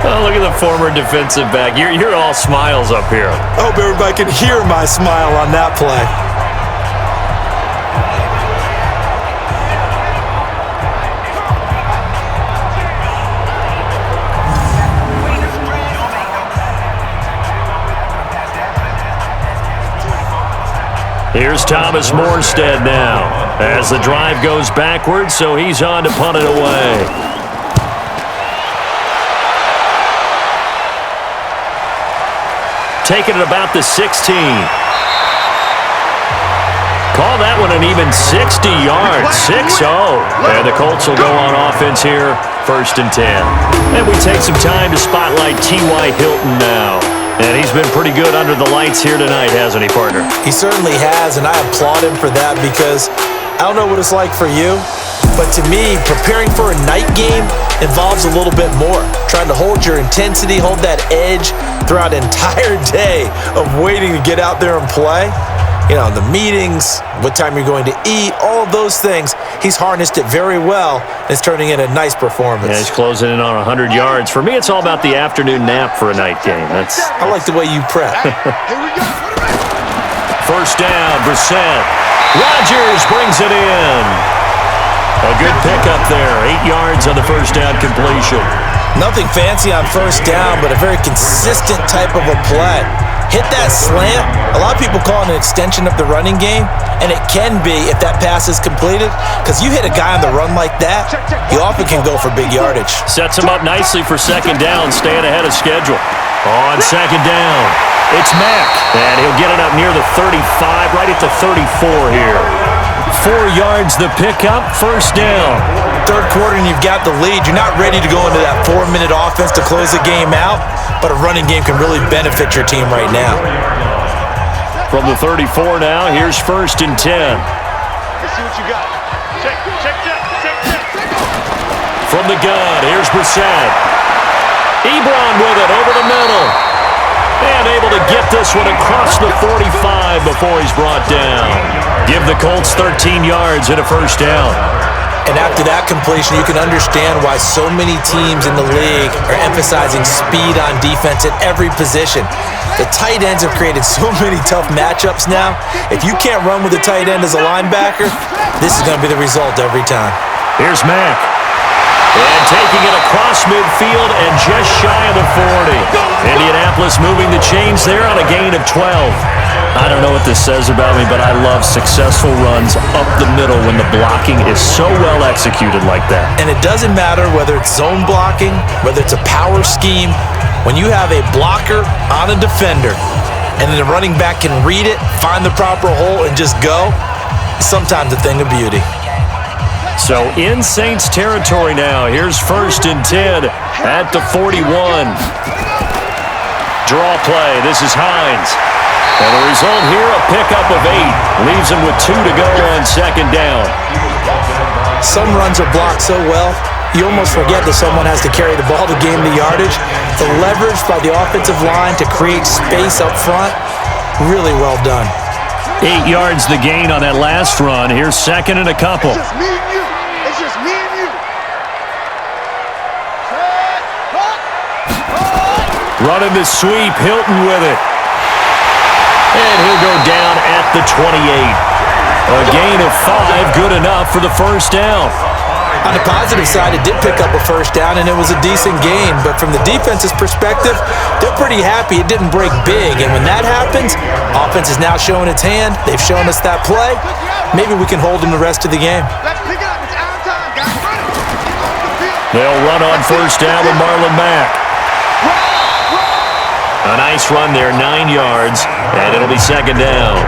Oh, look at the former defensive back. You're all smiles up here. I hope everybody can hear my smile on that play. Here's Thomas Morstead now as the drive goes backwards, so he's on to punt it away. Taking it about the 16. Call that one an even 60 yards, 6-0. And the Colts will go on offense here, 1st and 10. And we take some time to spotlight T.Y. Hilton now. And he's been pretty good under the lights here tonight, hasn't he, partner? He certainly has, and I applaud him for that because I don't know what it's like for you, but to me, preparing for a night game involves a little bit more. Trying to hold your intensity, hold that edge throughout an entire day of waiting to get out there and play. You know, the meetings, what time you're going to eat, all of those things. He's harnessed it very well. It's turning in a nice performance. Yeah, he's closing in on 100 yards. For me, it's all about the afternoon nap for a night game. I like the way you prep. First down, Brissett. Rodgers brings it in. A good pickup there. 8 yards on the first down completion. Nothing fancy on first down, but a very consistent type of a play. Hit that slant. A lot of people call it an extension of the running game, and it can be if that pass is completed, because you hit a guy on the run like that, you often can go for big yardage. Sets him up nicely for 2nd down, staying ahead of schedule. On 2nd down, it's Mack, and he'll get it up near the 35, right at the 34 here. 4 yards the pickup, 1st down. Third quarter and you've got the lead. You're not ready to go into that 4-minute offense to close the game out, but a running game can really benefit your team right now. From the 34 now, here's 1st and 10. Let's see what you got. Check. From the gun, here's Brissett. Ebron with it over the middle. And able to get this one across the 45 before he's brought down. Give the Colts 13 yards and a 1st down. And after that completion, you can understand why so many teams in the league are emphasizing speed on defense at every position. The tight ends have created so many tough matchups now. If you can't run with a tight end as a linebacker, this is going to be the result every time. Here's Mack. And taking it across midfield and just shy of the 40. Indianapolis moving the chains there on a gain of 12. I don't know what this says about me, but I love successful runs up the middle when the blocking is so well executed like that. And it doesn't matter whether it's zone blocking, whether it's a power scheme. When you have a blocker on a defender and then the running back can read it, find the proper hole, and just go, it's sometimes a thing of beauty. So in Saints territory now. Here's 1st and 10 at the 41. Draw play. This is Hines. And the result here, a pickup of 8. Leaves him with 2 to go on 2nd down. Some runs are blocked so well, you almost forget that someone has to carry the ball to gain the yardage. The leverage by the offensive line to create space up front, really well done. 8 yards the gain on that last run. Here's 2nd and a couple. It's just me and you. It's just me and you. Running the sweep, Hilton with it. And he'll go down at the 28. A gain of 5, good enough for the 1st down. On the positive side, it did pick up a 1st down, and it was a decent gain. But from the defense's perspective, they're pretty happy it didn't break big. And when that happens, offense is now showing its hand. They've shown us that play. Maybe we can hold them the rest of the game. Let's pick it up. It's our time, guys. Run it. Off the field. They'll run on 1st down with Marlon Mack. A nice run there, 9 yards, and it'll be 2nd down.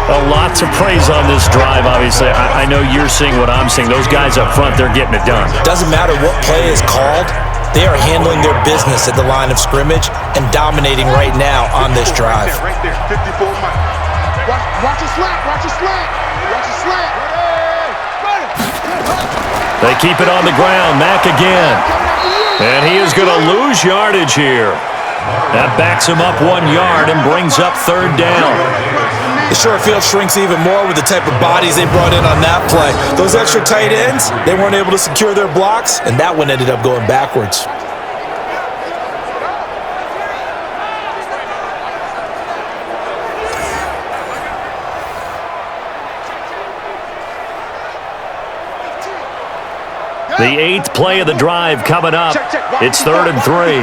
A lot to praise on this drive, obviously. I know you're seeing what I'm seeing. Those guys up front, they're getting it done. Doesn't matter what play is called. They are handling their business at the line of scrimmage and dominating right now on this drive. Right there, 54 miles. Watch your slant. Watch your slant. Watch your slant. They keep it on the ground. Mack again. And he is going to lose yardage here. That backs him up 1 yard and brings up 3rd down. The short field shrinks even more with the type of bodies they brought in on that play. Those extra tight ends, they weren't able to secure their blocks, and that one ended up going backwards. The 8th play of the drive coming up. It's 3rd and 3.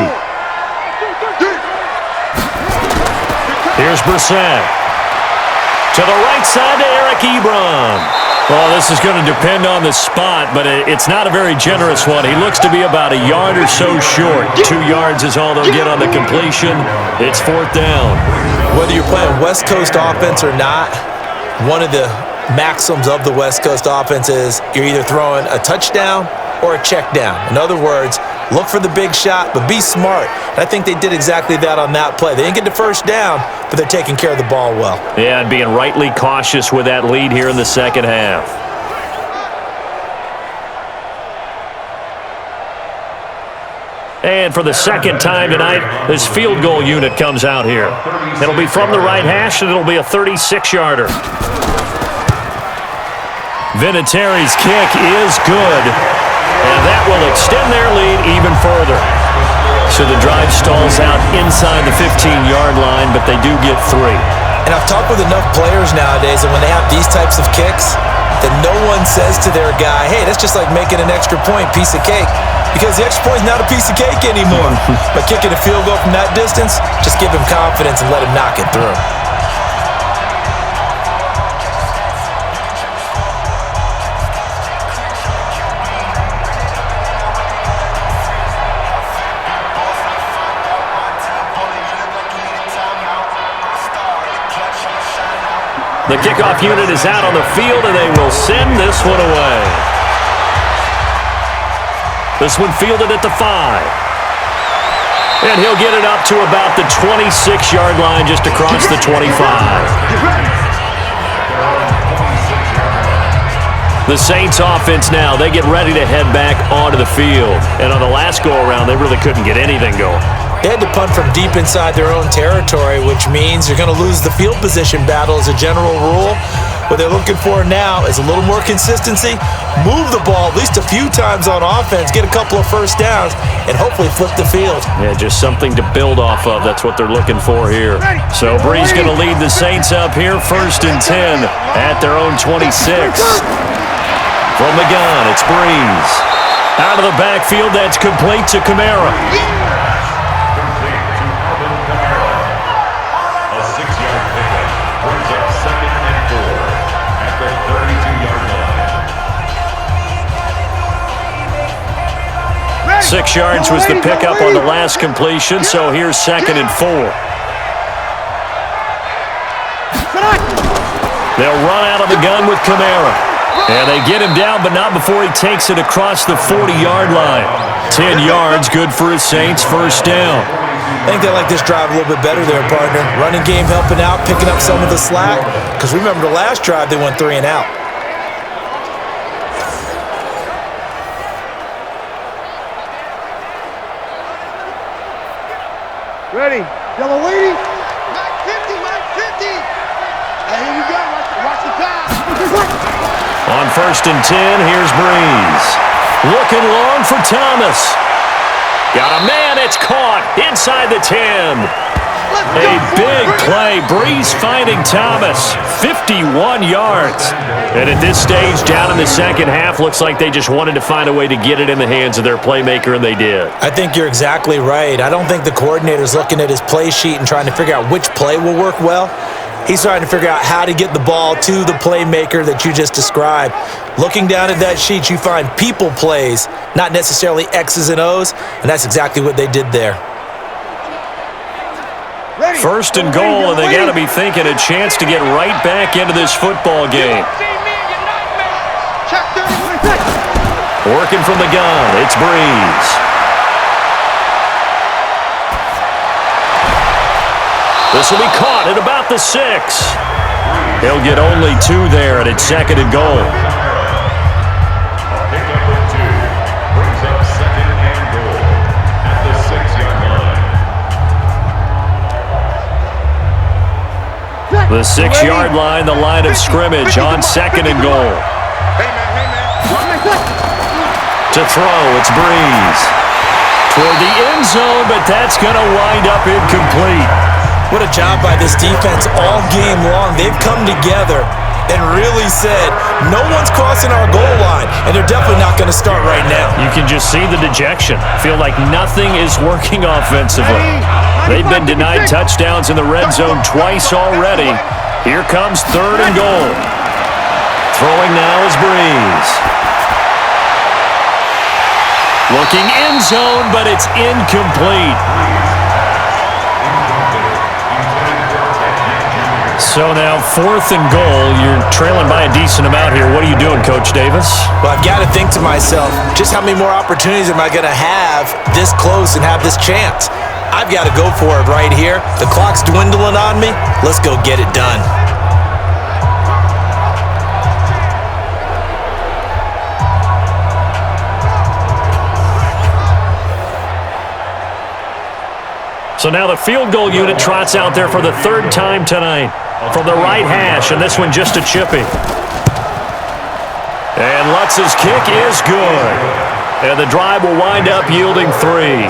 Here's Brissett. To the right side to Eric Ebron. Well, this is going to depend on the spot, but it's not a very generous one. He looks to be about a yard or so short. 2 yards is all they'll get on the completion. It's 4th down. Whether you're playing West Coast offense or not, one of the maxims of the West Coast offense is you're either throwing a touchdown or a check down. In other words, look for the big shot, but be smart. And I think they did exactly that on that play. They didn't get the 1st down, but they're taking care of the ball well. Yeah, and being rightly cautious with that lead here in the 2nd half. And for the 2nd time tonight, this field goal unit comes out here. It'll be from the right hash, and it'll be a 36-yarder. Vinatieri's kick is good. And that will extend their lead even further. So the drive stalls out inside the 15-yard line, but they do get 3. And I've talked with enough players nowadays that when they have these types of kicks, that no one says to their guy, hey, that's just like making an extra point, piece of cake. Because the extra point is not a piece of cake anymore. But kicking a field goal from that distance, just give him confidence and let him knock it through. The kickoff unit is out on the field, and they will send this one away. This one fielded at the 5. And he'll get it up to about the 26-yard line, just across the 25. The Saints offense now, they get ready to head back onto the field. And on the last go-around, they really couldn't get anything going. They had to punt from deep inside their own territory, which means you're going to lose the field position battle as a general rule. What they're looking for now is a little more consistency, move the ball at least a few times on offense, get a couple of 1st downs, and hopefully flip the field. Yeah, just something to build off of. That's what they're looking for here. So Brees going to lead the Saints up here, 1st and 10 at their own 26. From the gun, it's Brees. Out of the backfield, that's complete to Kamara. A 6-yard pickup. 6 yards was the pickup on the last completion, so here's 2nd and 4. They'll run out of the gun with Kamara. And they get him down, but not before he takes it across the 40-yard line. 10 yards, good for his Saints, first down. I think they like this drive a little bit better there, partner. Running game helping out, picking up some of the slack. Because remember the last drive, they went 3 and out. Ready. Yellow lady. Mike 50, Mike 50. And here you go. Watch the pass. On 1st and 10, here's Breeze. Looking long for Thomas. Got a man, it's caught inside the 10. A big play. Breeze finding Thomas. 51 yards. And at this stage, down in the second half, looks like they just wanted to find a way to get it in the hands of their playmaker, and they did. I think you're exactly right. I don't think the coordinator's looking at his play sheet and trying to figure out which play will work well. He's trying to figure out how to get the ball to the playmaker that you just described. Looking down at that sheet, you find people plays, not necessarily X's and O's, and that's exactly what they did there. 1st and goal, and they got to be thinking a chance to get right back into this football game. Working from the gun, it's Breeze. This will be caught at about the 6. He'll get only 2 there, and it's 2nd and goal. A pickup of 2 brings up 2nd and goal at the 6-yard line. The 6-yard line, the line of scrimmage on 2nd and goal. Hey, man. To throw, it's Breeze. Toward the end zone, but that's going to wind up incomplete. What a job by this defense all game long. They've come together and really said, no one's crossing our goal line, and they're definitely not going to start right now. You can just see the dejection. Feel like nothing is working offensively. They've been denied touchdowns in the red zone twice already. Here comes 3rd and goal. Throwing now is Breeze. Looking end zone, but it's incomplete. So now 4th and goal. You're trailing by a decent amount here. What are you doing, Coach Davis? Well, I've got to think to myself, just how many more opportunities am I going to have this close and have this chance? I've got to go for it right here. The clock's dwindling on me. Let's go get it done. So now the field goal unit trots out there for the 3rd time tonight. From the right hash, and this one just a chippy. And Lutz's kick is good. And the drive will wind up yielding 3.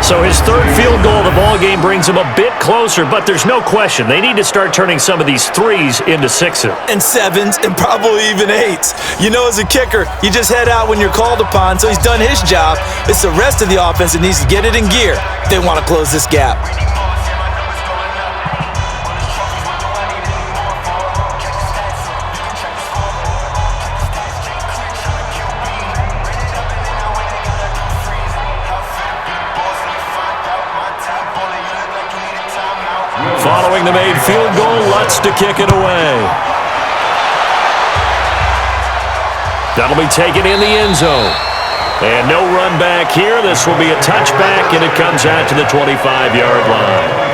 So his 3rd field goal of the ball game brings him a bit closer, but there's no question. They need to start turning some of these 3s into 6s. And 7s, and probably even 8s. You know, as a kicker, you just head out when you're called upon, so he's done his job. It's the rest of the offense that needs to get it in gear if they want to close this gap. Following the made field goal, Lutz to kick it away. That'll be taken in the end zone. And no run back here. This will be a touchback, and it comes out to the 25-yard line.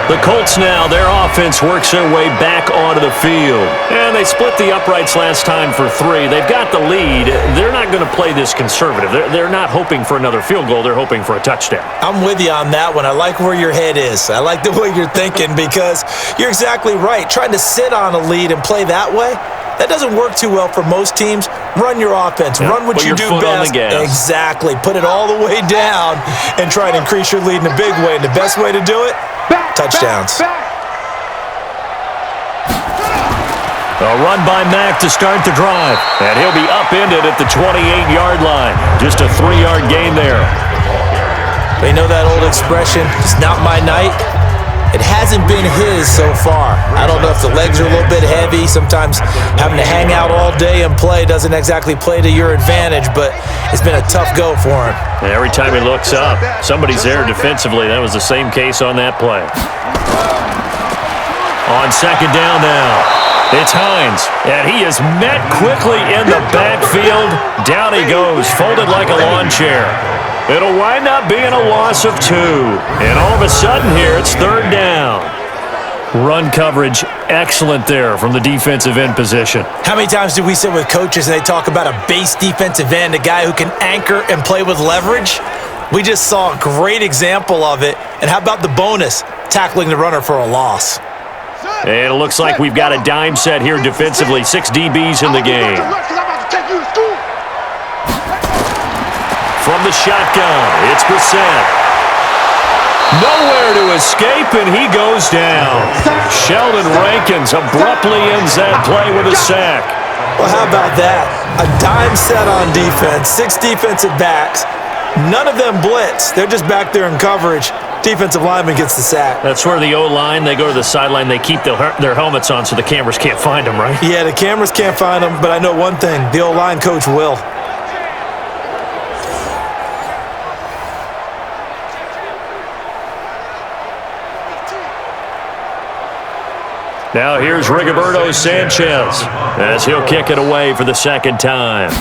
The Colts now, their offense works their way back onto the field. And they split the uprights last time for 3. They've got the lead. They're not going to play this conservative. They're not hoping for another field goal. They're hoping for a touchdown. I'm with you on that one. I like where your head is. I like the way you're thinking because you're exactly right. Trying to sit on a lead and play that way, that doesn't work too well for most teams. Run your offense. Run what you do best. Exactly. Put it all the way down and try and increase your lead in a big way. And the best way to do it, touchdowns. A run by Mack to start the drive. And he'll be upended at the 28-yard line. Just a 3-yard gain there. They know that old expression, it's not my night. It hasn't been his so far. I don't know if the legs are a little bit heavy. Sometimes having to hang out all day and play doesn't exactly play to your advantage, but it's been a tough go for him. And every time he looks up, somebody's there defensively. That was the same case on that play. On second down now, it's Hines, and he is met quickly in the backfield. Down he goes, folded like a lawn chair. It'll wind up being a loss of 2. And all of a sudden here, it's third down. Run coverage, excellent there from the defensive end position. How many times do we sit with coaches and they talk about a base defensive end, a guy who can anchor and play with leverage? We just saw a great example of it. And how about the bonus, tackling the runner for a loss? And it looks like we've got a dime set here defensively. 6 DBs in the game. From the shotgun, it's Brissett. Nowhere to escape, and he goes down. Sheldon Rankins abruptly ends that play with a sack. Well, how about that? A dime set on defense, 6 defensive backs. None of them blitz. They're just back there in coverage. Defensive lineman gets the sack. That's where the O-line, they go to the sideline, they keep their helmets on so the cameras can't find them, right? Yeah, the cameras can't find them, but I know one thing. The O-line coach will. Now here's Rigoberto Sanchez as he'll kick it away for the second time.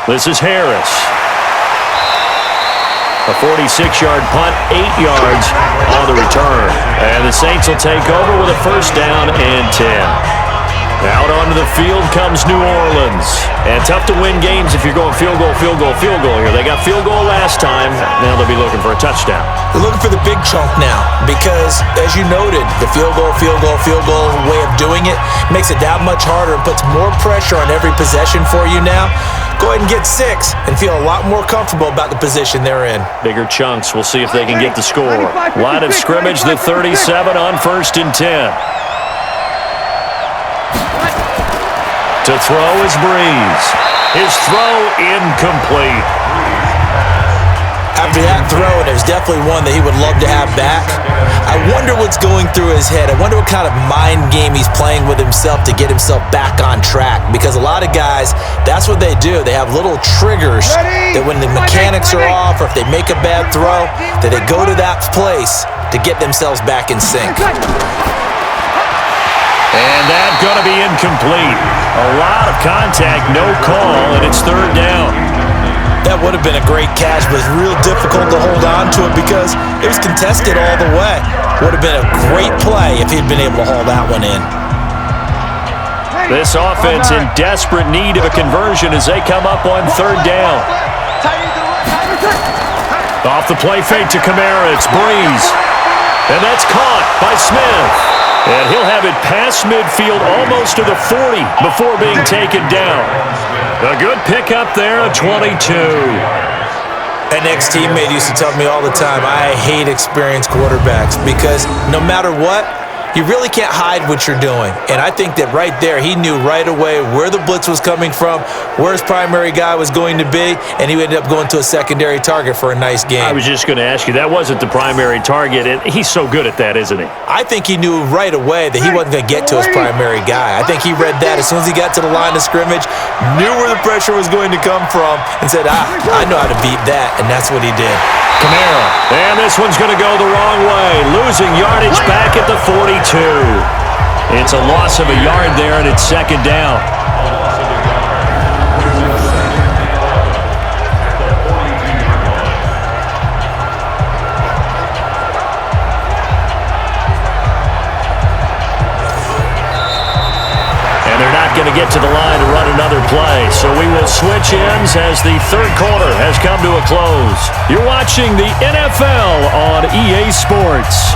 This is Harris. A 46-yard punt, 8 yards on the return. And the Saints will take over with a first down and 10. Out onto the field comes New Orleans. And tough to win games if you're going field goal, field goal, field goal here. They got field goal last time. Now they'll be looking for a touchdown. They're looking for the big chunk now because, as you noted, the field goal way of doing it makes it that much harder and puts more pressure on every possession for you now. Go ahead and get 6 and feel a lot more comfortable about the position they're in. Bigger chunks. We'll see if they can get the score. Line of scrimmage, the 37 on first and 10. To throw is Breeze. His throw incomplete. After that throw, and it was definitely one that he would love to have back. I wonder what's going through his head. I wonder what kind of mind game he's playing with himself to get himself back on track. Because a lot of guys, that's what they do. They have little triggers that when the mechanics are off or if they make a bad throw, that they go to that place to get themselves back in sync. And that's going to be incomplete. A lot of contact, no call, and it's third down. That would have been a great catch, but it's real difficult to hold on to it because it was contested all the way. Would have been a great play if he'd been able to haul that one in. This offense in desperate need of a conversion as they come up on third down. Off the play fake to Kamara, it's Breeze. And that's caught by Smith. And he'll have it past midfield almost to the 40 before being taken down. A good pickup there, a 22. An ex-teammate used to tell me all the time, I hate experienced quarterbacks because no matter what, you really can't hide what you're doing. And I think that right there, he knew right away where the blitz was coming from, where his primary guy was going to be, and he ended up going to a secondary target for a nice game. I was just going to ask you, that wasn't the primary target, and he's so good at that, isn't he? I think he knew right away that he wasn't going to get to his primary guy. I think he read that as soon as he got to the line of scrimmage, knew where the pressure was going to come from, and said, I know how to beat that, and that's what he did. Kamara, and this one's going to go the wrong way, losing yardage back at the 42. It's a loss of a yard there, and it's second down. And they're not going to get to the line to run another play, so we will switch ends as the third quarter has come to a close. You're watching the NFL on EA Sports.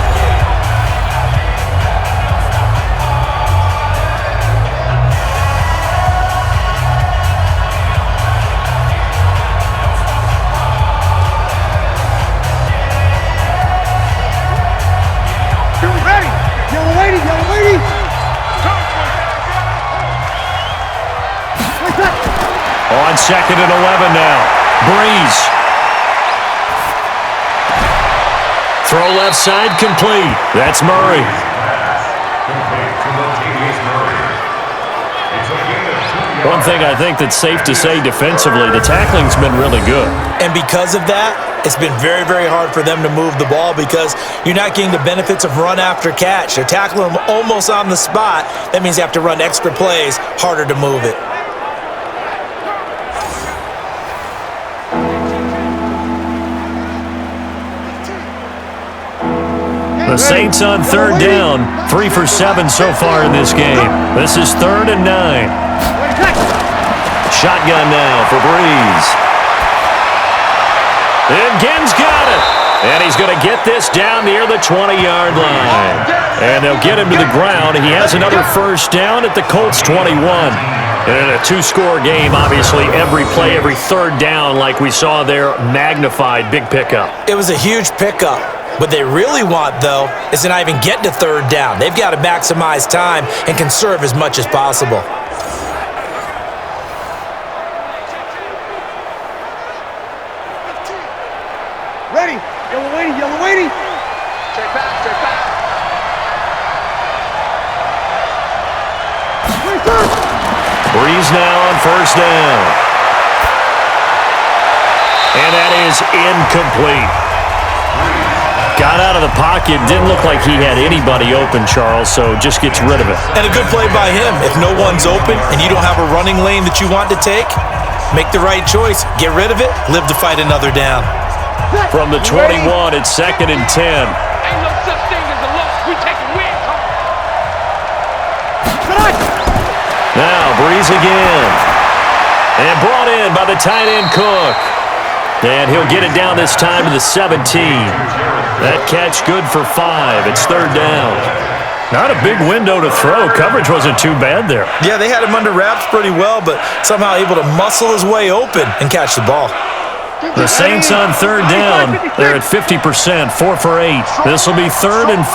On second and 11 now. Breeze. Throw left side complete. That's Murray. One thing I think that's safe to say defensively, the tackling's been really good. And because of that, it's been very, very hard for them to move the ball because you're not getting the benefits of run after catch. They're tackling them almost on the spot. That means you have to run extra plays, harder to move it. The Saints on third down, 3 for 7 so far in this game. This is 3rd and 9. Shotgun now for Breeze. And Ginn's got it. And he's going to get this down near the 20-yard line. And they'll get him to the ground. He has another first down at the Colts 21. And in a two-score game, obviously, every play, every third down, like we saw there, magnified, big pickup. It was a huge pickup. What they really want, though, is to not even get to third down. They've got to maximize time and conserve as much as possible. Ready. Yellow lady, yellow lady. Check back, check back. Breeze now on first down. And that is incomplete. Got out of the pocket. Didn't look like he had anybody open, Charles, so just gets rid of it. And a good play by him. If no one's open and you don't have a running lane that you want to take, make the right choice. Get rid of it. Live to fight another down. From the 21, it's 2nd and 10. Ain't no such thing as a loss. We take a win. Now Breeze again. And brought in by the tight end Cook. And he'll get it down this time to the 17. That catch good for 5. It's 3rd down. Not a big window to throw. Coverage wasn't too bad there. Yeah, they had him under wraps pretty well, but somehow able to muscle his way open and catch the ball. The Saints on third down. They're at 50%, 4 for 8. This will be 3rd and 5.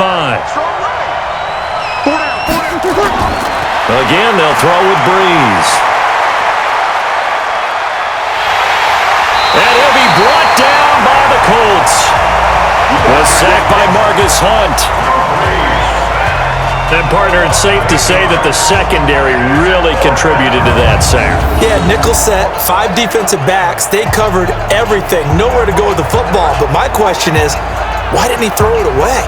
Again, they'll throw with Breeze. And he'll be brought down by the Colts. Was sacked by Marcus Hunt. And, partner, it's safe to say that the secondary really contributed to that sack. Yeah, nickel set, 5 defensive backs. They covered everything. Nowhere to go with the football. But my question is, why didn't he throw it away?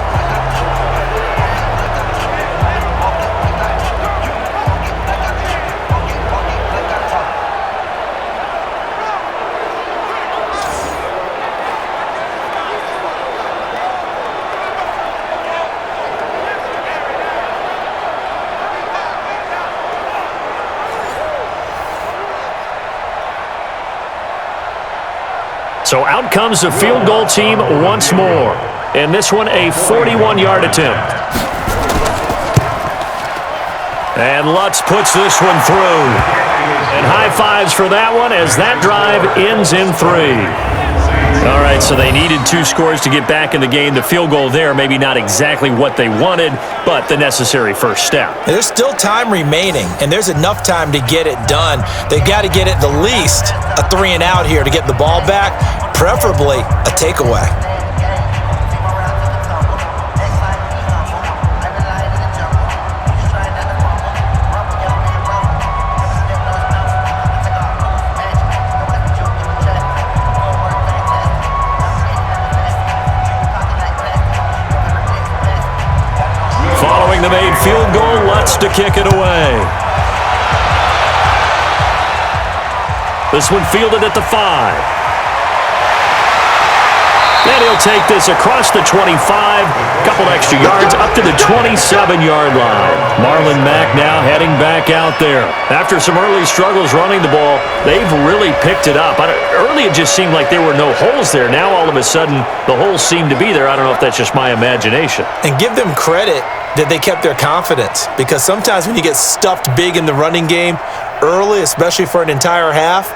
So out comes the field goal team once more. And this one a 41-yard attempt. And Lutz puts this one through. And high fives for that one as that drive ends in 3. All right, so they needed 2 scores to get back in the game. The field goal there, maybe not exactly what they wanted, but the necessary first step. There's still time remaining, and there's enough time to get it done. They've got to get at the least a 3 and out here to get the ball back, preferably a takeaway. The made field goal, Lutz to kick it away. This one fielded at the 5. And he'll take this across the 25, couple extra yards up to the 27-yard line. Marlon Mack now heading back out there. After some early struggles running the ball, they've really picked it up. Early it just seemed like there were no holes there. Now all of a sudden the holes seem to be there. I don't know if that's just my imagination. And give them credit that they kept their confidence, because sometimes when you get stuffed big in the running game early, especially for an entire half,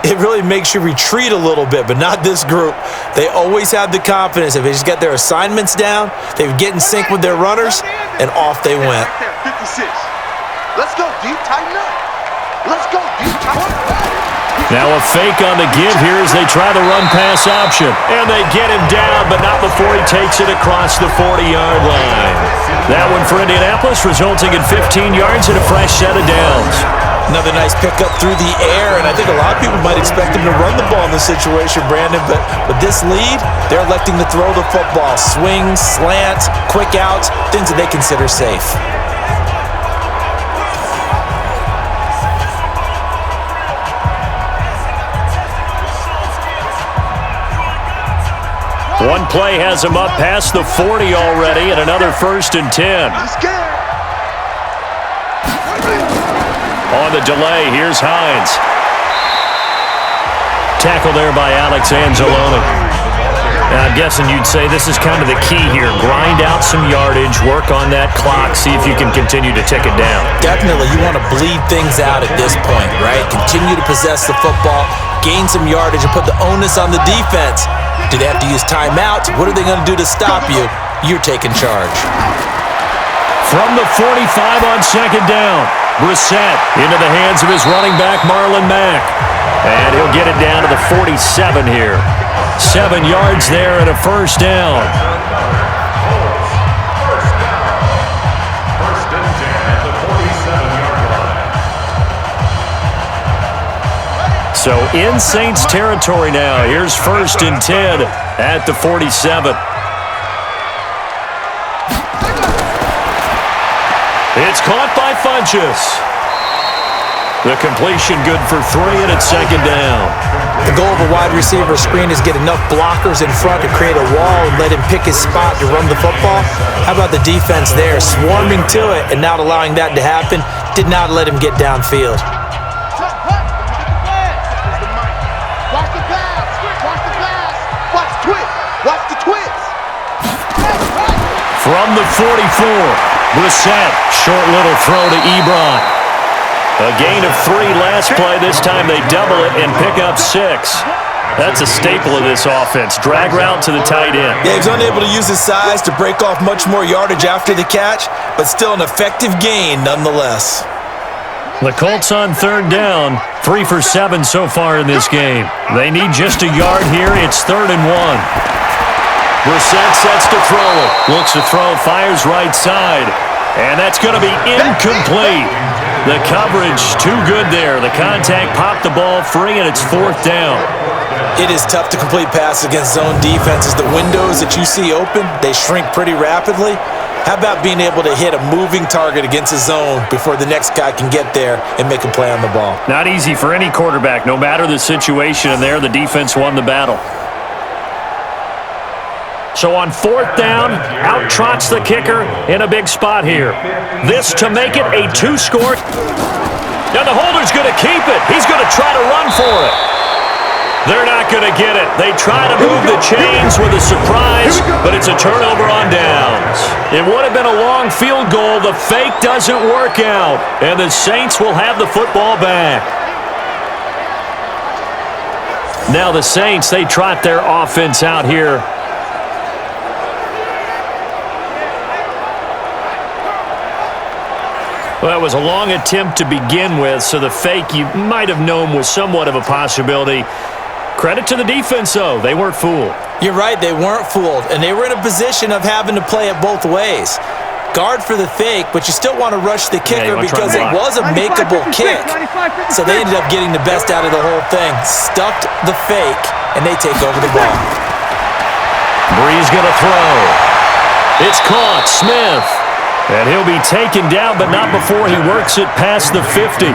it really makes you retreat a little bit, but not this group. They always have the confidence. If they just get their assignments down, they would get in sync with their runners, and off they went. 56. Let's go, deep, tighten up. Let's go, deep, tighten up. Now a fake on the give here as they try the run-pass option. And they get him down, but not before he takes it across the 40-yard line. That one for Indianapolis, resulting in 15 yards and a fresh set of downs. Another nice pickup through the air, and I think a lot of people might expect him to run the ball in this situation, Brandon, but with this lead, they're electing to throw the football. Swings, slants, quick outs, things that they consider safe. One play has him up past the 40 already, and another 1st and 10. On the delay, here's Hines. Tackle there by Alex Anzalone. Now, I'm guessing you'd say this is kind of the key here. Grind out some yardage, work on that clock, see if you can continue to tick it down. Definitely, you want to bleed things out at this point, right? Continue to possess the football, gain some yardage, and put the onus on the defense. Do they have to use timeouts? What are they going to do to stop you? You're taking charge. From the 45 on 2nd down, Brissett into the hands of his running back, Marlon Mack. And he'll get it down to the 47 here. 7 yards there and a 1st down. First and 10 at the 47-yard line. So in Saints territory now. Here's 1st and 10 at the 47. It's caught by Funchess. The completion good for 3, and it's 2nd down. The goal of a wide receiver screen is get enough blockers in front to create a wall and let him pick his spot to run the football. How about the defense there, swarming to it and not allowing that to happen? Did not let him get downfield. From the 44, Brissett, short little throw to Ebron. A gain of 3 last play. This time they double it and pick up 6. That's a staple of this offense. Drag route to the tight end. Yeah, he was unable to use his size to break off much more yardage after the catch, but still an effective gain nonetheless. The Colts on 3rd down, 3 for 7 so far in this game. They need just a yard here. It's 3rd and 1. Brissett sets to throw it. Looks to throw, fires right side. And that's going to be incomplete. The coverage too good there. The contact popped the ball free, and it's 4th down. It is tough to complete passes against zone defenses. The windows that you see open, they shrink pretty rapidly. How about being able to hit a moving target against a zone before the next guy can get there and make a play on the ball? Not easy for any quarterback, no matter the situation, and there the defense won the battle. So on 4th down, out trots the kicker in a big spot here. This to make it a 2-score. Now the holder's going to keep it. He's going to try to run for it. They're not going to get it. They try to move the chains with a surprise, but it's a turnover on downs. It would have been a long field goal. The fake doesn't work out, and the Saints will have the football back. Now the Saints, they trot their offense out here. Well, it was a long attempt to begin with, so the fake you might have known was somewhat of a possibility. Credit to the defense, though. They weren't fooled. You're right, they weren't fooled, and they were in a position of having to play it both ways. Guard for the fake, but you still want to rush the kicker because it was a makeable kick. So they ended up getting the best out of the whole thing. Stuffed the fake, and they take over the ball. Bree's going to throw. It's caught. Smith. And he'll be taken down, but not before he works it past the 50.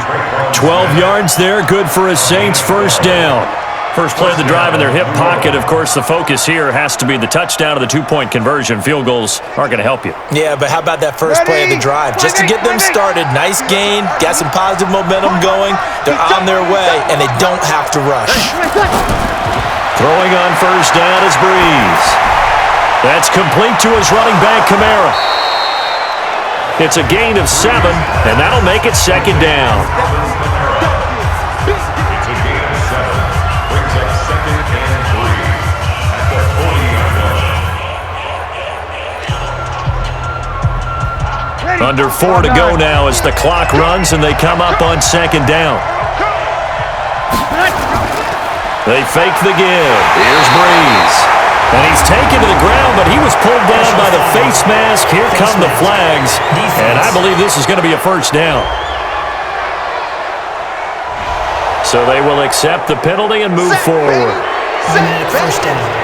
12 yards there, good for a Saints 1st down. First play of the drive in their hip pocket. Of course, the focus here has to be the touchdown of the 2-point conversion. Field goals aren't going to help you. Yeah, but how about that first play of the drive? Just to get them started, nice gain, got some positive momentum going. They're on their way, and they don't have to rush. Throwing on 1st down is Breeze. That's complete to his running back, Kamara. It's a gain of 7, and that'll make it 2nd down. It's a gain of 7. Brings up 2nd and 3 at the 40-yard line. Under 4 to go now as the clock runs and they come up on 2nd down. They fake the give. Here's Breeze. And he's taken to the ground, but he was pulled down by the face mask. Here come the flags. And I believe this is going to be a first down. So they will accept the penalty and move forward. First down.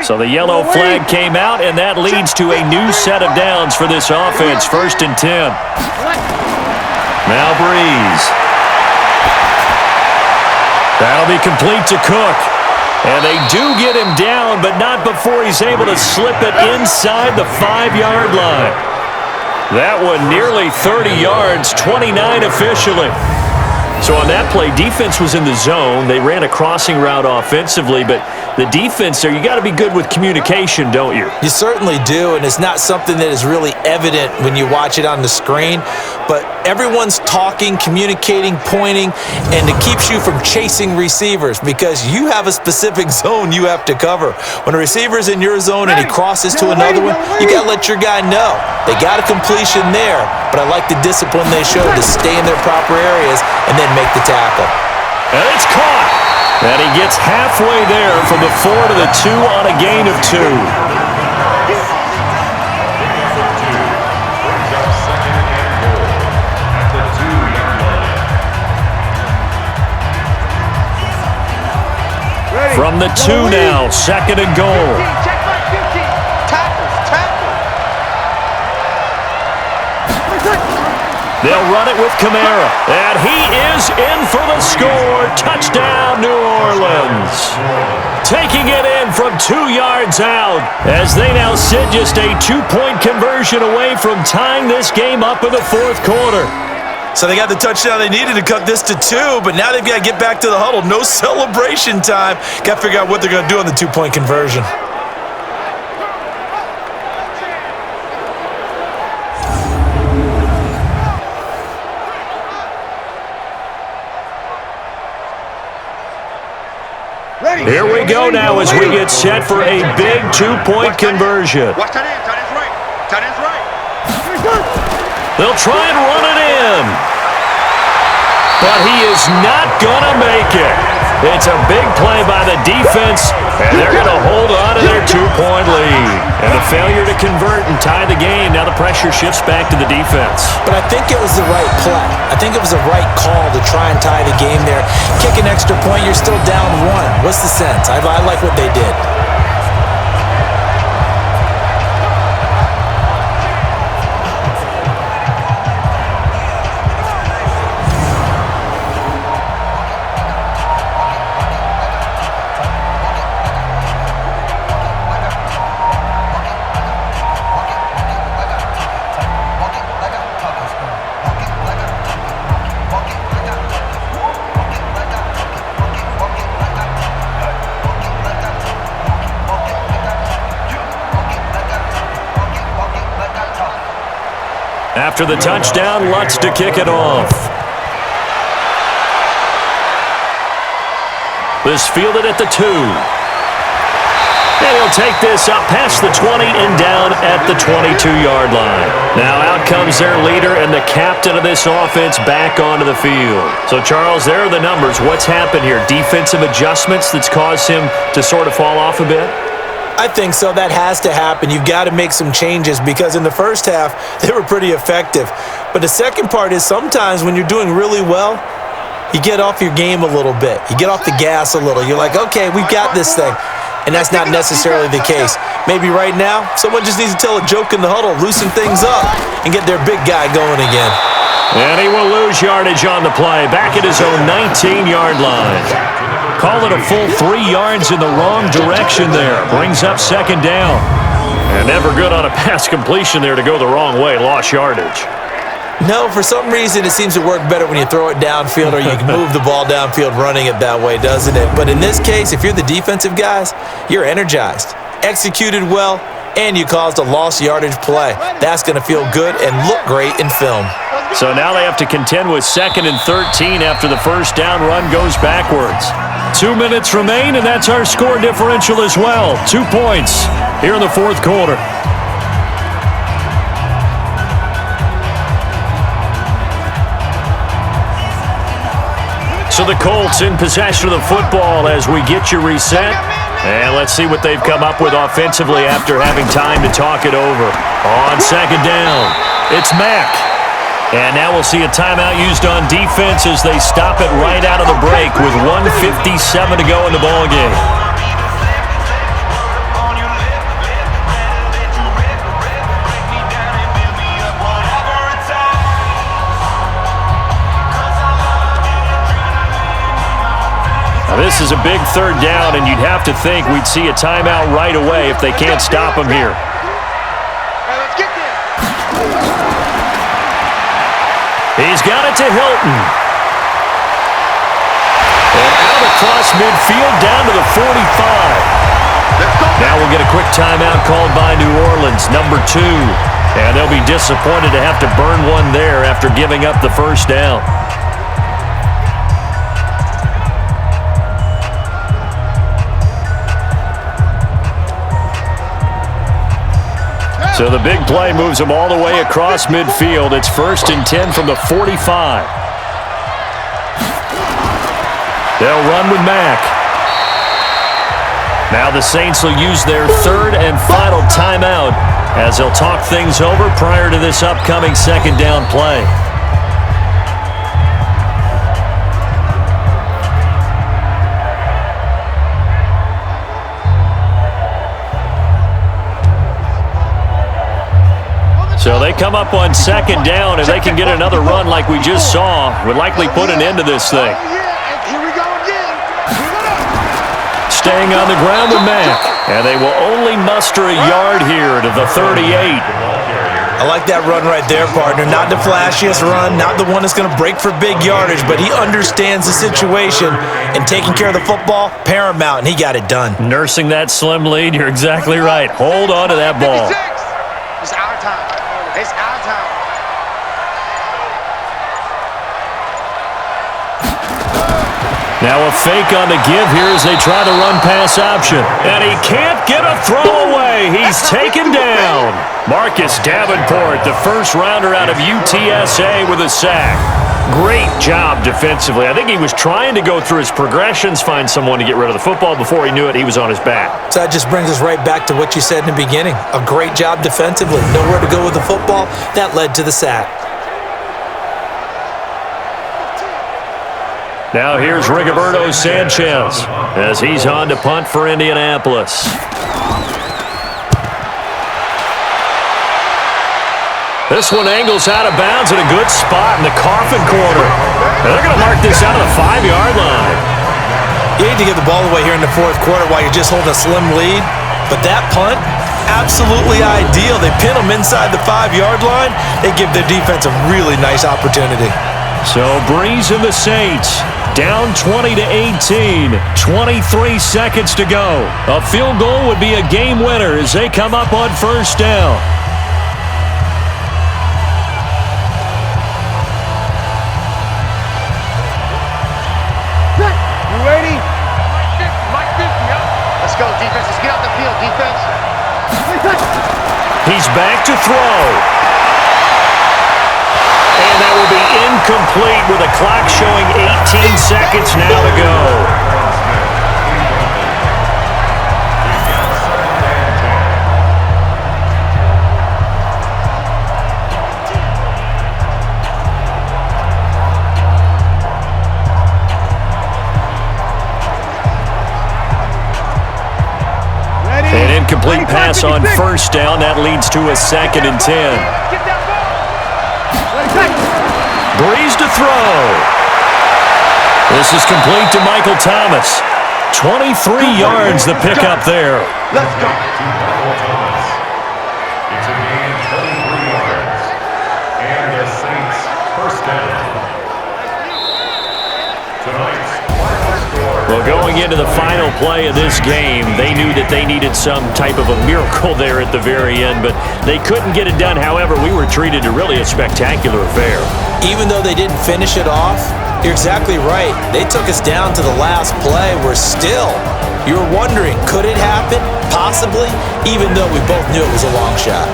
So the yellow flag came out, and that leads to a new set of downs for this offense. 1st and 10. Now Breeze. That'll be complete to Cook. And they do get him down, but not before he's able to slip it inside the 5-yard line. That one nearly 30 yards, 29 officially. So on that play, defense was in the zone. They ran a crossing route offensively, but the defense there, you got to be good with communication, don't you? You certainly do, and it's not something that is really evident when you watch it on the screen, but everyone's talking, communicating, pointing, and it keeps you from chasing receivers because you have a specific zone you have to cover. When a receiver's in your zone and he crosses to another one, you got to let your guy know. They got a completion there, but I like the discipline they showed to stay in their proper areas and then make the tackle. And it's caught. And he gets halfway there from the 4 to the 2 on a gain of 2. From the 2 now, 2nd and goal. They'll run it with Kamara, and he is in for the score. Touchdown, New Orleans. Taking it in from 2 yards out as they now sit just a 2-point conversion away from tying this game up in the 4th quarter. So they got the touchdown they needed to cut this to 2, but now they've got to get back to the huddle. No celebration time. Got to figure out what they're going to do on the 2-point conversion. Here we go now as we get set for a big 2-point conversion. Watch tight end. Tight end's right. Tight end's right. They'll try and run it in. But he is not going to make it. It's a big play by the defense, and they're going to hold on to their 2-point lead. And a failure to convert and tie the game. Now the pressure shifts back to the defense. But I think it was the right play. I think it was the right call to try and tie the game there. Kick an extra point, you're still down 1. What's the sense? I like what they did. After the touchdown, Lutz to kick it off. This fielded at the 2. And he'll take this up past the 20 and down at the 22-yard line. Now out comes their leader and the captain of this offense back onto the field. So, Charles, there are the numbers. What's happened here? Defensive adjustments that's caused him to sort of fall off a bit? I think so. That has to happen. You've got to make some changes because in the first half, they were pretty effective. But the second part is sometimes when you're doing really well, you get off your game a little bit. You get off the gas a little. You're like, okay, we've got this thing. And that's not necessarily the case. Maybe right now, someone just needs to tell a joke in the huddle, loosen things up, and get their big guy going again. And he will lose yardage on the play, back at his own 19-yard line. Call it a full 3 yards in the wrong direction there. Brings up 2nd down. And never good on a pass completion there to go the wrong way. Lost yardage. No, for some reason it seems to work better when you throw it downfield or you can move the ball downfield running it that way, doesn't it? But in this case, if you're the defensive guys, you're energized, executed well, and you caused a lost yardage play. That's going to feel good and look great in film. So now they have to contend with 2nd and 13 after the first down run goes backwards. 2 minutes remain, and that's our score differential as well. 2 points here in the fourth quarter. So the Colts in possession of the football as we get you reset. And let's see what they've come up with offensively after having time to talk it over. On 2nd down, it's Mack. And now we'll see a timeout used on defense as they stop it right out of the break with 1:57 to go in the ballgame. Now this is a big 3rd down, and you'd have to think we'd see a timeout right away if they can't stop them here. He's got it to Hilton. And out across midfield down to the 45. Now we'll get a quick timeout called by New Orleans, number 2. And they'll be disappointed to have to burn one there after giving up the first down. So the big play moves them all the way across midfield. It's 1st and 10 from the 45. They'll run with Mack. Now the Saints will use their 3rd and final timeout as they'll talk things over prior to this upcoming 2nd down play. So they come up on 2nd down. If they can get another run like we just saw, would likely put an end to this thing. Staying on the ground with Mack. And they will only muster a yard here to the 38. I like that run right there, partner. Not the flashiest run, not the one that's going to break for big yardage, but he understands the situation, and taking care of the football, paramount, and he got it done. Nursing that slim lead, you're exactly right. Hold on to that ball. It's our time. It's our time. Now a fake on the give here as they try the run pass option. And he can't get a throw away. He's taken down. Marcus Davenport, the first rounder out of UTSA with a sack. Great job defensively. I think he was trying to go through his progressions, find someone to get rid of the football. Before he knew it, he was on his back. So that just brings us right back to what you said in the beginning. A great job defensively. Nowhere to go with the football. That led to the sack. Now here's Rigoberto Sanchez as he's on to punt for Indianapolis. This one angles out of bounds at a good spot in the coffin corner. And they're going to mark this out of the 5-yard line. You hate to give the ball away here in the fourth quarter while you're just holding a slim lead. But that punt, absolutely ideal. They pin them inside the 5-yard line. They give their defense a really nice opportunity. So Breeze and the Saints down 20-18. 23 seconds to go. A field goal would be a game winner as they come up on first down. Let's go, defense. Let's get off the field, defense. He's back to throw. And that will be incomplete with a clock showing 18 seconds now to go. An incomplete pass on first down. That leads to a 2nd and 10. Breeze to throw. This is complete to Michael Thomas. 23 yards the pickup there. Let's go. It's a gain of 23 yards. And the Saints first down. Tonight's final score. Well, Going into the final play of this game, they knew that they needed some type of a miracle there at the very end, but they couldn't get it done. However, we were treated to really a spectacular affair. Even though they didn't finish it off, you're exactly right. They took us down to the last play. We're still, you were wondering, could it happen? Possibly, even though we both knew it was a long shot.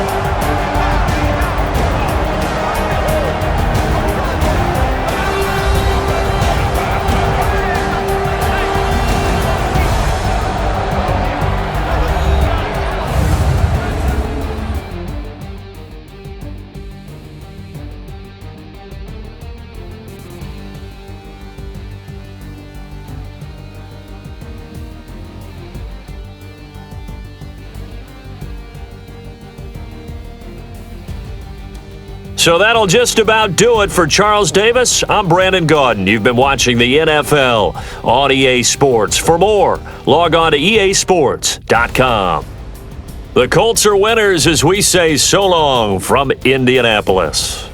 So that'll just about do it for Charles Davis. I'm Brandon Gaudin. You've been watching the NFL on EA Sports. For more, log on to easports.com. The Colts are winners as we say so long from Indianapolis.